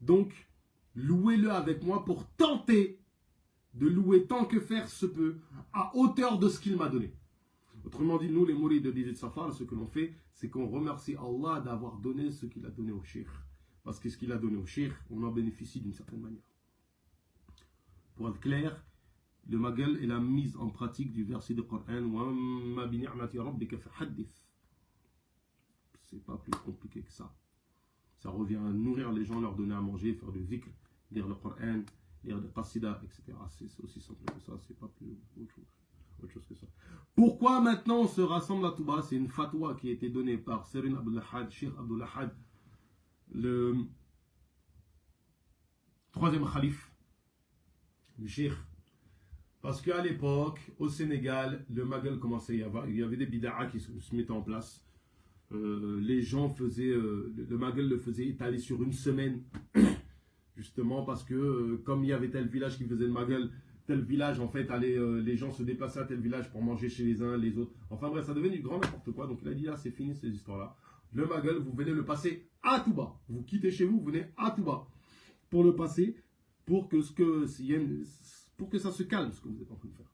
Donc, louez-le avec moi pour tenter de louer tant que faire se peut à hauteur de ce qu'il m'a donné. Autrement dit, nous, les mourides de Dizit Safar, ce que l'on fait, c'est qu'on remercie Allah d'avoir donné ce qu'il a donné au cheikh. Parce que ce qu'il a donné au cheikh, on en bénéficie d'une certaine manière. Pour être clair, le magal est la mise en pratique du verset de Coran. C'est pas plus compliqué que ça. Ça revient à nourrir les gens, leur donner à manger, faire du zikr, lire le Coran, lire des qasida, etc. C'est aussi simple que ça, c'est pas plus autre chose que ça. Pourquoi maintenant on se rassemble à Touba? C'est une fatwa qui a été donnée par Serin Abdullahad, Cheikh Abdullahad, le troisième calife du Cheikh. Parce qu'à l'époque, au Sénégal, le magal commençait à y avoir, il y avait des bid'a qui se mettaient en place. Les gens faisaient, le magal le faisait étaler sur une semaine, justement parce que comme il y avait tel village qui faisait le magal, tel village en fait, les gens se déplaçaient à tel village pour manger chez les uns, les autres. Enfin bref, ça devenait du grand n'importe quoi. Donc il a dit là, c'est fini ces histoires-là. Le magal, vous venez le passer à Touba. Vous quittez chez vous, vous venez à Touba pour le passer, pour que ça se calme ce que vous êtes en train de faire.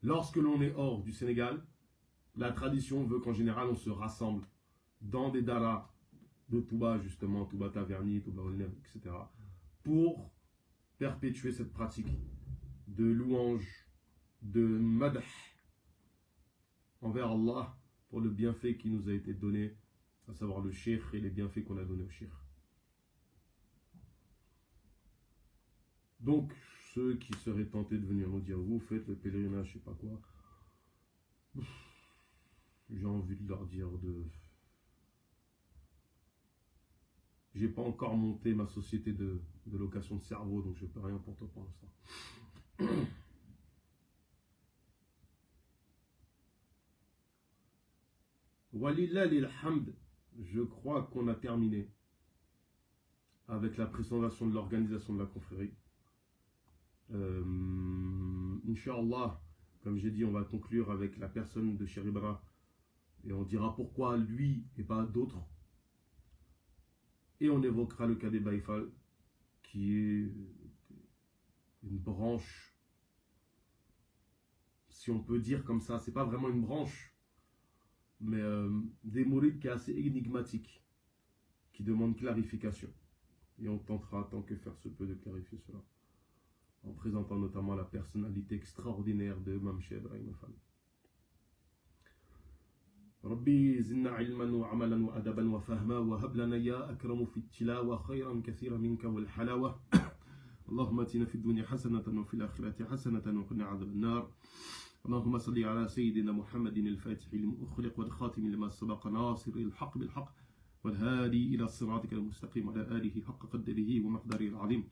Lorsque l'on est hors du Sénégal, la tradition veut qu'en général on se rassemble dans des daras de Touba, justement, Touba Taverny, Touba Olner, etc., pour perpétuer cette pratique de louange, de madah envers Allah pour le bienfait qui nous a été donné, à savoir le cheikh et les bienfaits qu'on a donnés au cheikh. Donc, ceux qui seraient tentés de venir nous dire, vous faites le pèlerinage, je sais pas quoi, j'ai envie de leur dire j'ai pas encore monté ma société de location de cerveau, donc je peux rien pour toi pour l'instant. Walillah lilhamd, je crois qu'on a terminé avec la présentation de l'organisation de la confrérie. Inch'Allah, comme j'ai dit, on va conclure avec la personne de Cheribra et on dira pourquoi lui et pas d'autres. Et on évoquera le cas des Baïfal, qui est une branche, si on peut dire comme ça, c'est pas vraiment une branche, mais des mourides qui est assez énigmatique, qui demande clarification. Et on tentera, tant que faire se peut, de clarifier cela, en présentant notamment la personnalité extraordinaire de Imam Cheikh Ibrahim Fall. ربي زدنا علما وعملا وأدبا وفهما وهب لنا يا أكرم في التلاوة خيرا كثيرا منك والحلاوة اللهم اتنا في الدنيا حسنة وفي الآخرة حسنة وقنا عذاب النار اللهم صل على سيدنا محمد الفاتح لما أخلق والخاتم لما سبق ناصر الحق بالحق والهادي إلى صراطك المستقيم على آله حق قدره ومقداره العظيم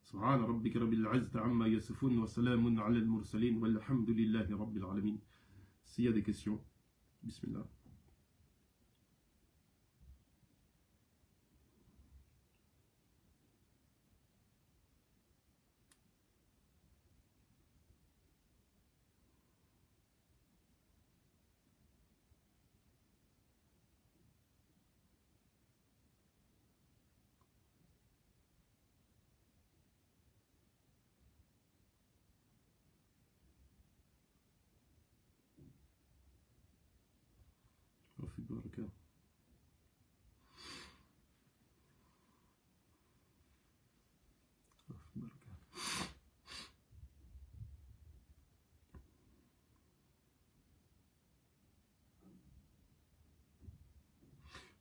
سبحان ربك رب العزة عما يصفون وسلام على المرسلين والحمد لله رب العالمين. S'il y a des questions, bismillah. وفيك بركة. وفيك بركة.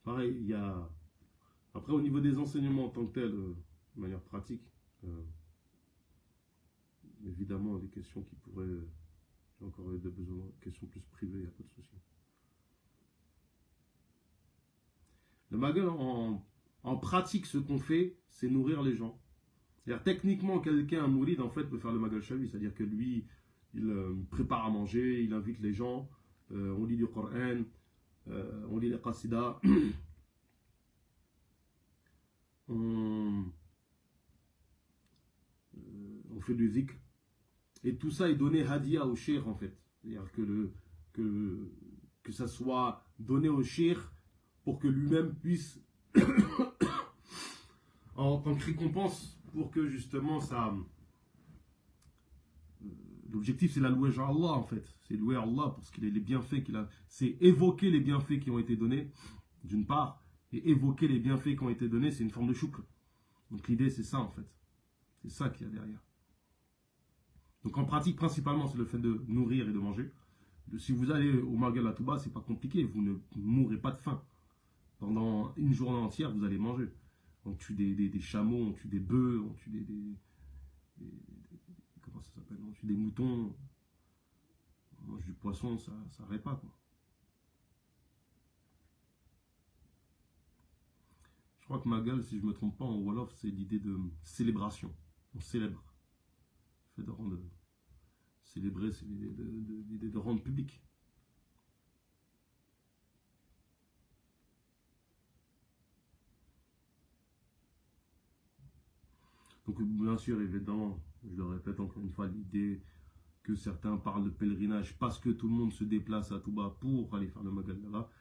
pareil, il y a. Après, au niveau des enseignements en tant que tel, de manière pratique, évidemment, des questions qui pourraient. J'ai encore des besoins, questions plus privées, il n'y a pas de souci. Le magal, en pratique, ce qu'on fait, c'est nourrir les gens. C'est-à-dire, techniquement, quelqu'un, un mouride, en fait, peut faire le magal shawi. C'est-à-dire que lui, il prépare à manger, il invite les gens, on lit du Coran, on lit les qasidas, on fait du zikr. Et tout ça est donné hadiya au shir, en fait. C'est-à-dire que ça soit donné au shir pour que lui-même puisse, en tant que récompense, pour que justement ça. L'objectif, c'est la louange à Allah, en fait. C'est louer Allah pour ce qu'il est, les bienfaits qu'il a. C'est évoquer les bienfaits qui ont été donnés, d'une part, et évoquer les bienfaits qui ont été donnés, c'est une forme de shukr. Donc l'idée, c'est ça, en fait. C'est ça qu'il y a derrière. Donc en pratique, principalement, c'est le fait de nourrir et de manger. Si vous allez au Magal à Touba, c'est pas compliqué. Vous ne mourrez pas de faim. Pendant une journée entière, vous allez manger. On tue des chameaux, on tue des bœufs, on tue comment ça s'appelle, on tue des moutons, on mange du poisson, ça n'arrête pas, quoi. Je crois que Magal, si je ne me trompe pas, en Wolof, c'est l'idée de célébration. On célèbre. Le fait de rendre célébrer, c'est l'idée de rendre public. Donc bien sûr, évidemment, je le répète encore une fois, l'idée que certains parlent de pèlerinage parce que tout le monde se déplace à Touba pour aller faire le Magal là-bas,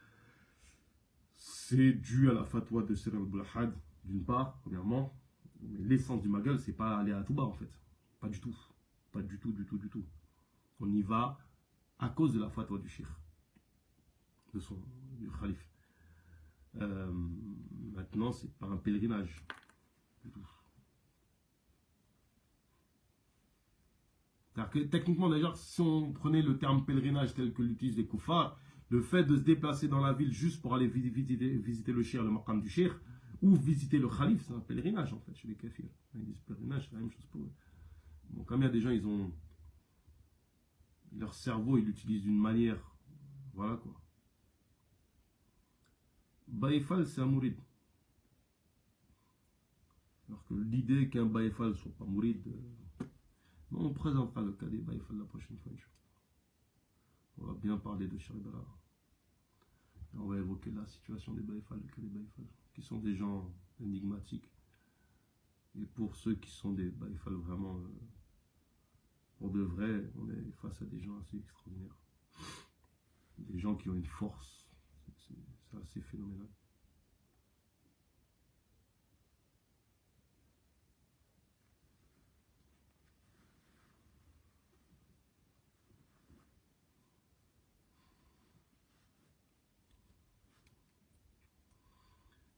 c'est dû à la fatwa de Sir al-Bulahad, d'une part, premièrement. Mais l'essence du Magal, c'est pas aller à Touba en fait. Pas du tout. Pas du tout, du tout, du tout. On y va à cause de la fatwa du shir, du khalif. Maintenant, c'est pas un pèlerinage du tout. C'est-à-dire que techniquement, d'ailleurs, si on prenait le terme pèlerinage tel que l'utilisent les koufars, le fait de se déplacer dans la ville juste pour aller visiter le shir, le maqam du shir, ou visiter le khalif, c'est un pèlerinage en fait chez les kafirs. Ils disent pèlerinage, c'est la même chose pour eux. Bon, comme il y a des gens, ils ont leur cerveau, ils l'utilisent d'une manière, voilà quoi. Baïfal, c'est un mouride. Alors que l'idée qu'un baïfal ne soit pas mouride, on présentera le cas des baïfal la prochaine fois. On va bien parler de Sharbala. On va évoquer la situation des baïfal, le cas des baïfal, qui sont des gens énigmatiques. Et pour ceux qui sont des baïfal vraiment, pour de vrai, on est face à des gens assez extraordinaires. Des gens qui ont une force, c'est assez phénoménal.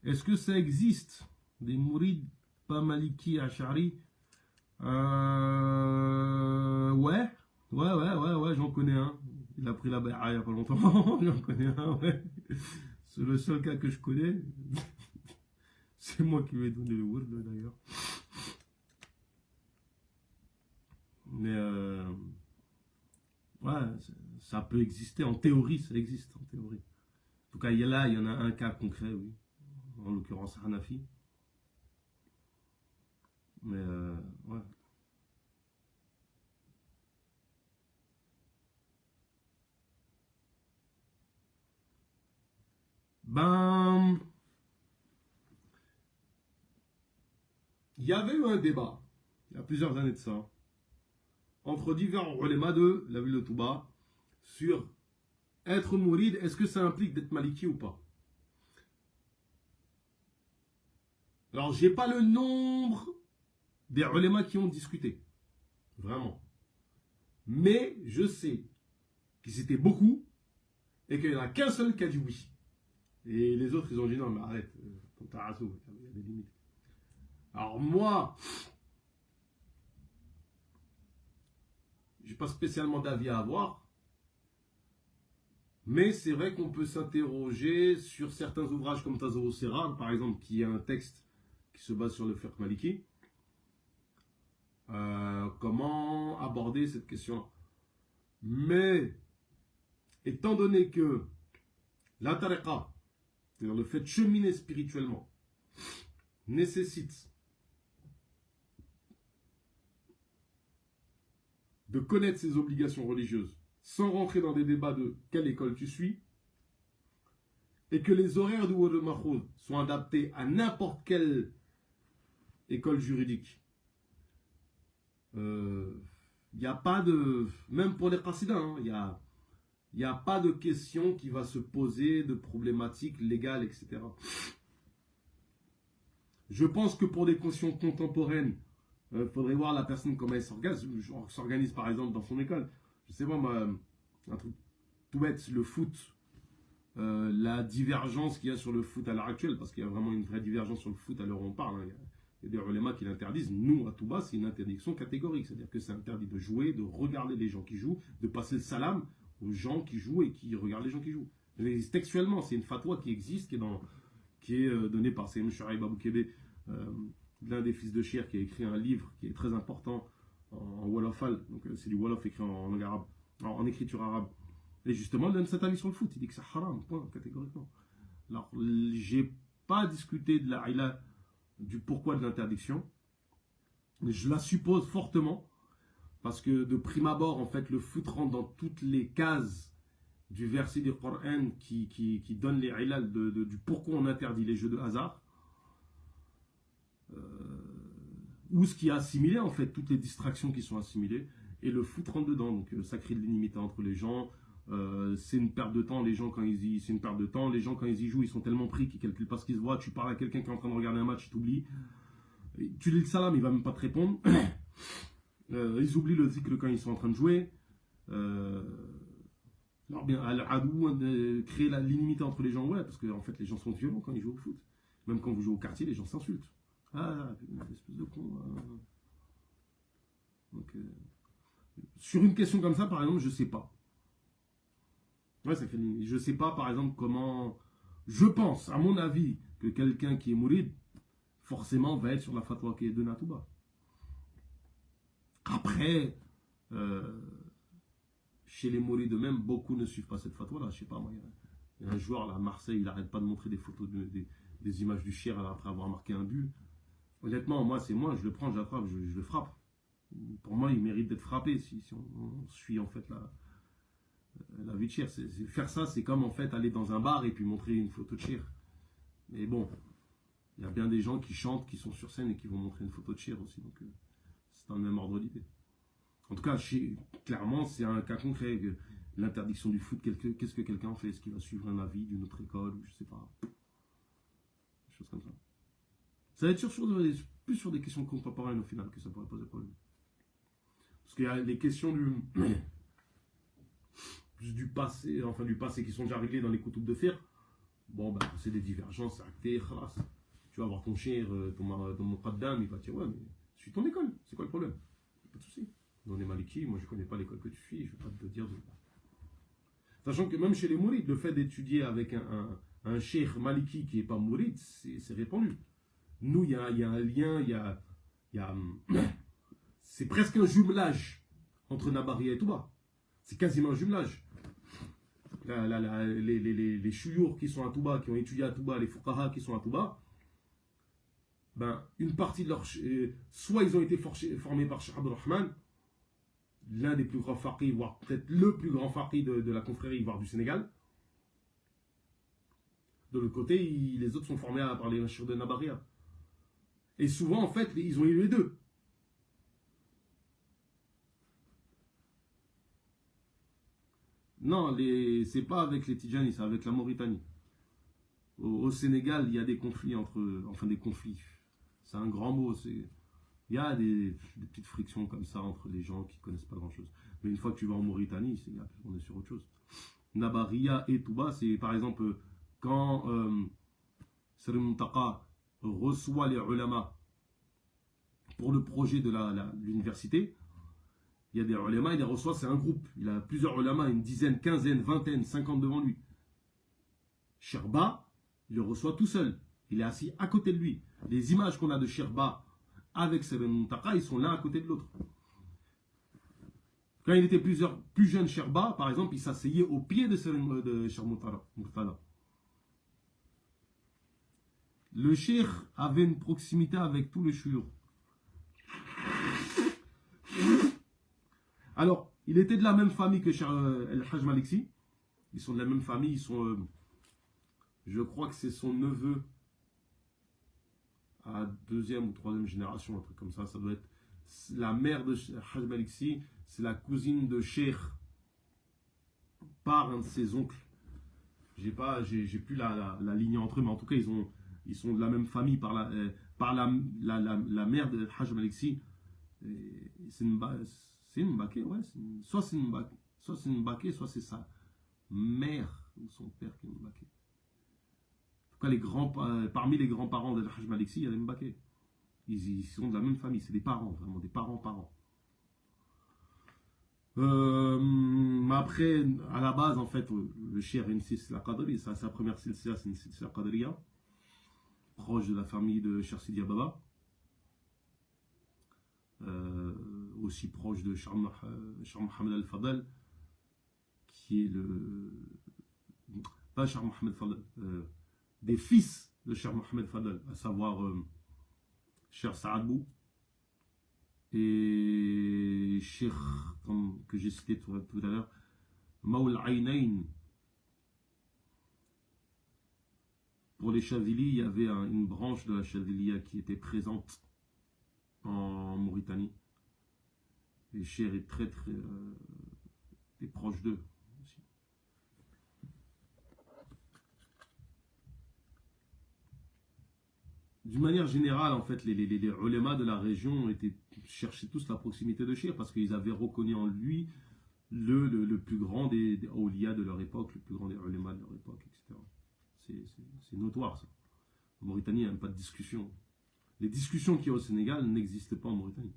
Est-ce que ça existe des mourides pas maliki ash'ari? Ouais, j'en connais un. Il a pris la baïa il n'y a pas longtemps. J'en connais un, ouais. C'est le seul cas que je connais. C'est moi qui lui ai donné le word d'ailleurs. Mais ouais, ça peut exister. En théorie, ça existe. En théorie. En tout cas, il y en a un cas concret, oui. En l'occurrence, Hanafi. Mais ouais. Ben, il y avait eu un débat, il y a plusieurs années de ça, entre divers ulémas de la ville de Touba, sur être mouride, est-ce que ça implique d'être maliki ou pas? Alors, j'ai pas le nombre des ulémas qui ont discuté, vraiment. Mais je sais qu'ils étaient beaucoup et qu'il n'y en a qu'un seul qui a dit oui. Et les autres, ils ont dit non, mais arrête, ton tarasso, il y a des limites. Alors moi, je n'ai pas spécialement d'avis à avoir, Mais c'est vrai qu'on peut s'interroger sur certains ouvrages comme Tazawwur Sirar, par exemple, qui est un texte qui se base sur le fiqh maliki. Comment aborder cette question-là. Mais, étant donné que la tariqa, c'est-à-dire le fait de cheminer spirituellement, nécessite de connaître ses obligations religieuses sans rentrer dans des débats de quelle école tu suis, et que les horaires du Wad al-Mahfouz sont adaptés à n'importe quelle école juridique. Il n'y a pas de... Même pour les qassidas, il n'y a pas de question qui va se poser, de problématiques légales, etc. Je pense que pour des questions contemporaines, il faudrait voir la personne comment elle s'organise, par exemple, dans son école. Je sais pas, moi, un truc tout bête, le foot, la divergence qu'il y a sur le foot à l'heure actuelle, parce qu'il y a vraiment une vraie divergence sur le foot à l'heure où on parle. Il y a des ulémas qui l'interdisent. Nous, à Touba, c'est une interdiction catégorique. C'est-à-dire que c'est interdit de jouer, de regarder les gens qui jouent, de passer le salam aux gens qui jouent et qui regardent les gens qui jouent. Mais textuellement, c'est une fatwa qui existe, qui est donnée par Sayyid Shuaib Abou Kébé, l'un des fils de Shir, qui a écrit un livre qui est très important en Wolofal. Donc c'est du Wolof écrit en langue arabe, en écriture arabe. Et justement, il donne cet avis sur le foot. Il dit que c'est haram, point, catégoriquement. Alors, j'ai pas discuté de la ila, du pourquoi de l'interdiction. Je la suppose fortement, parce que de prime abord, en fait, le foot rentre dans toutes les cases du verset du Coran qui donne les ilal du pourquoi on interdit les jeux de hasard. Ou ce qui est assimilé, en fait, toutes les distractions qui sont assimilées, et le foot rentre dedans. Donc ça crée de l'inimité entre les gens. C'est une perte de temps. Les gens quand c'est une perte de temps. Les gens quand ils y jouent, ils sont tellement pris qu'ils calculent pas ce qu'ils se voient. Tu parles à quelqu'un qui est en train de regarder un match, il t'oublie. Tu lis le salam, il va même pas te répondre. Ils oublient le zikr quand ils sont en train de jouer. Alors bien, Al-Adou, créer l'inimité entre les gens, ouais, parce que en fait les gens sont violents quand ils jouent au foot. Même quand vous jouez au quartier, les gens s'insultent. Ah, espèce de con. Donc, sur une question comme ça, par exemple, je sais pas. Ouais, ça fait limite. Je sais pas, par exemple, comment. Je pense, à mon avis, que quelqu'un qui est mouride, forcément, va être sur la fatwa qui est de Natouba. Après, chez les mourides eux-mêmes, beaucoup ne suivent pas cette fatwa-là. Je sais pas, moi, il y a un joueur là, à Marseille, il n'arrête pas de montrer des photos, des images du Cher après avoir marqué un but. Honnêtement, moi, c'est moi, je le prends, je l'attrape, je le frappe. Pour moi, il mérite d'être frappé si on suit en fait la vie de Cher. Faire ça, c'est comme en fait aller dans un bar et puis montrer une photo de Cher. Mais bon, il y a bien des gens qui chantent, qui sont sur scène et qui vont montrer une photo de Cher aussi. Donc, c'est un même ordre d'idée. En tout cas, clairement, c'est un cas concret. L'interdiction du foot, qu'est-ce que quelqu'un fait? Est-ce qu'il va suivre un avis d'une autre école ou je sais pas. Des choses comme ça. Ça va être plus sur des questions contemporaines au final que ça pourrait poser problème. Parce qu'il y a les questions du passé, enfin du passé qui sont déjà réglées dans les koutoub de fer. Bon, bah, c'est des divergences actées, khalas. Tu vas voir ton cher, ton muqaddam, il va te dire, ouais, mais suis ton école, c'est quoi le problème? Pas de souci. Dans les Maliki, moi je connais pas l'école que tu suis, je vais pas te dire. Sachant que même chez les mourides, le fait d'étudier avec un cheikh maliki qui n'est pas mouride, c'est répandu. Nous, il y a un lien, c'est presque un jumelage entre Nabaria et Touba. C'est quasiment un jumelage. Les chouyours qui sont à Touba, qui ont étudié à Touba, les fuqaha qui sont à Touba, ben, une partie de leur... soit ils ont été formés par Cheikh Abdelrahman, l'un des plus grands faqih, voire peut-être le plus grand faqih de la confrérie, voire du Sénégal. De l'autre côté, les autres sont formés par les mashir de Nabaria. Et souvent, en fait, ils ont eu les deux. Non, c'est pas avec les Tidjani, c'est avec la Mauritanie. Au Sénégal, il y a des conflits des conflits. C'est un grand mot. Il y a des petites frictions comme ça entre les gens qui connaissent pas grand-chose. Mais une fois que tu vas en Mauritanie, on est sur autre chose. Nabaria et Touba, c'est par exemple quand Serim Muntaka reçoit les ulama pour le projet de l'université, Il y a des ulama, il les reçoit, c'est un groupe. Il a plusieurs ulama, une dizaine, quinzaine, vingtaine, 50 devant lui. Sherba, il le reçoit tout seul. Il est assis à côté de lui. Les images qu'on a de Sherba avec Salim Muntaka, ils sont l'un à côté de l'autre. Quand il était plus jeune, Sherba, par exemple, il s'asseyait au pied de Cheikh Murtada. Le cheikh avait une proximité avec tous les chouyours. Alors, il était de la même famille que El Hajj Maliksi. Ils sont de la même famille. Ils sont, je crois que c'est son neveu à deuxième ou troisième génération, un truc comme ça. Ça doit être la mère de Hajj Maliksi. C'est la cousine de Cheikh par un de ses oncles. J'ai plus la ligne entre eux, mais en tout cas, ils sont de la même famille par la mère de Hajj Maliksi. C'est une Mbaké, ouais. Soit c'est une Mbaké, soit c'est sa mère ou son père qui est Mbaké. En tout cas, parmi les grands-parents de Hajj Maliksi, il y a des Mbaké. Ils sont de la même famille, c'est des parents, vraiment, des parents-parents. Après, à la base, en fait, le cheikh a une silsila Qadri, sa première silsila, c'est une silsila Qadriya, proche de la famille de Cheikh Sidi Baba, aussi proche de Cheikh Mohamed Al-Fadl, qui est pas Cheikh Mohamed Al-Fadl, des fils de Cheikh Mohamed Al-Fadl, à savoir Cheikh Saad Bou, et Cheikh, que j'ai cité tout à l'heure, Maoul Aynayn. Pour les Chazili, il y avait une branche de la Chaziliya qui était présente en Mauritanie. Et Cheikh est très proche d'eux aussi. D'une manière générale, en fait, les ulémas de la région cherchaient tous la proximité de Cheikh parce qu'ils avaient reconnu en lui le plus grand des awliya de leur époque, le plus grand des ulémas de leur époque, etc. C'est notoire, ça. En Mauritanie, il n'y a même pas de discussion. Les discussions qu'il y a au Sénégal n'existent pas en Mauritanie.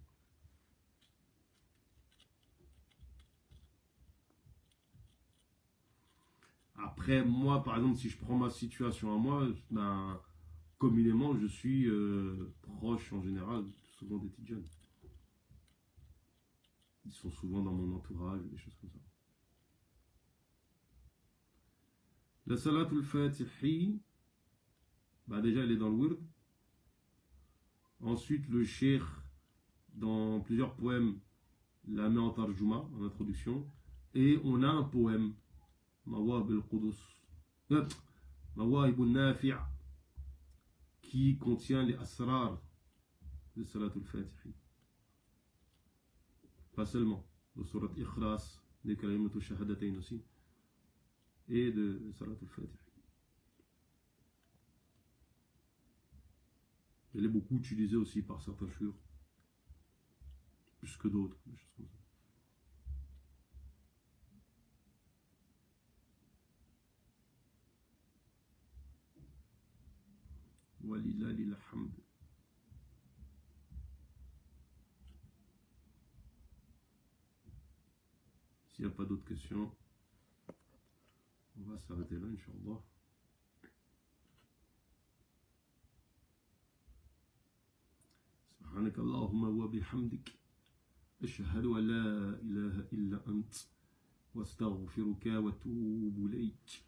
Après, moi, par exemple, si je prends ma situation à moi, ben, communément, je suis proche en général, souvent des petits jeunes. Ils sont souvent dans mon entourage, des choses comme ça. La Salatul Fatihi, bah déjà elle est dans le Wird. Ensuite, le Cheikh, dans plusieurs poèmes, la met en tarjuma, en introduction. Et on a un poème, Mawab al-Qudus, Mawab al-Nafi', qui contient les asrar de Salatul Fatihi. Pas seulement, de Surat Ikhlas, des Kalimatu Shahadatayn aussi, et de Salatul Fatihi. Elle est beaucoup utilisée aussi par certains chouurs, plus que d'autres, des choses comme ça. Walillahi alhamd. S'il n'y a pas d'autres questions, on va s'arrêter là, Inch'Allah. سبحانك اللهم وبحمدك أشهد أن لا إله إلا أنت واستغفرك واتوب إليك.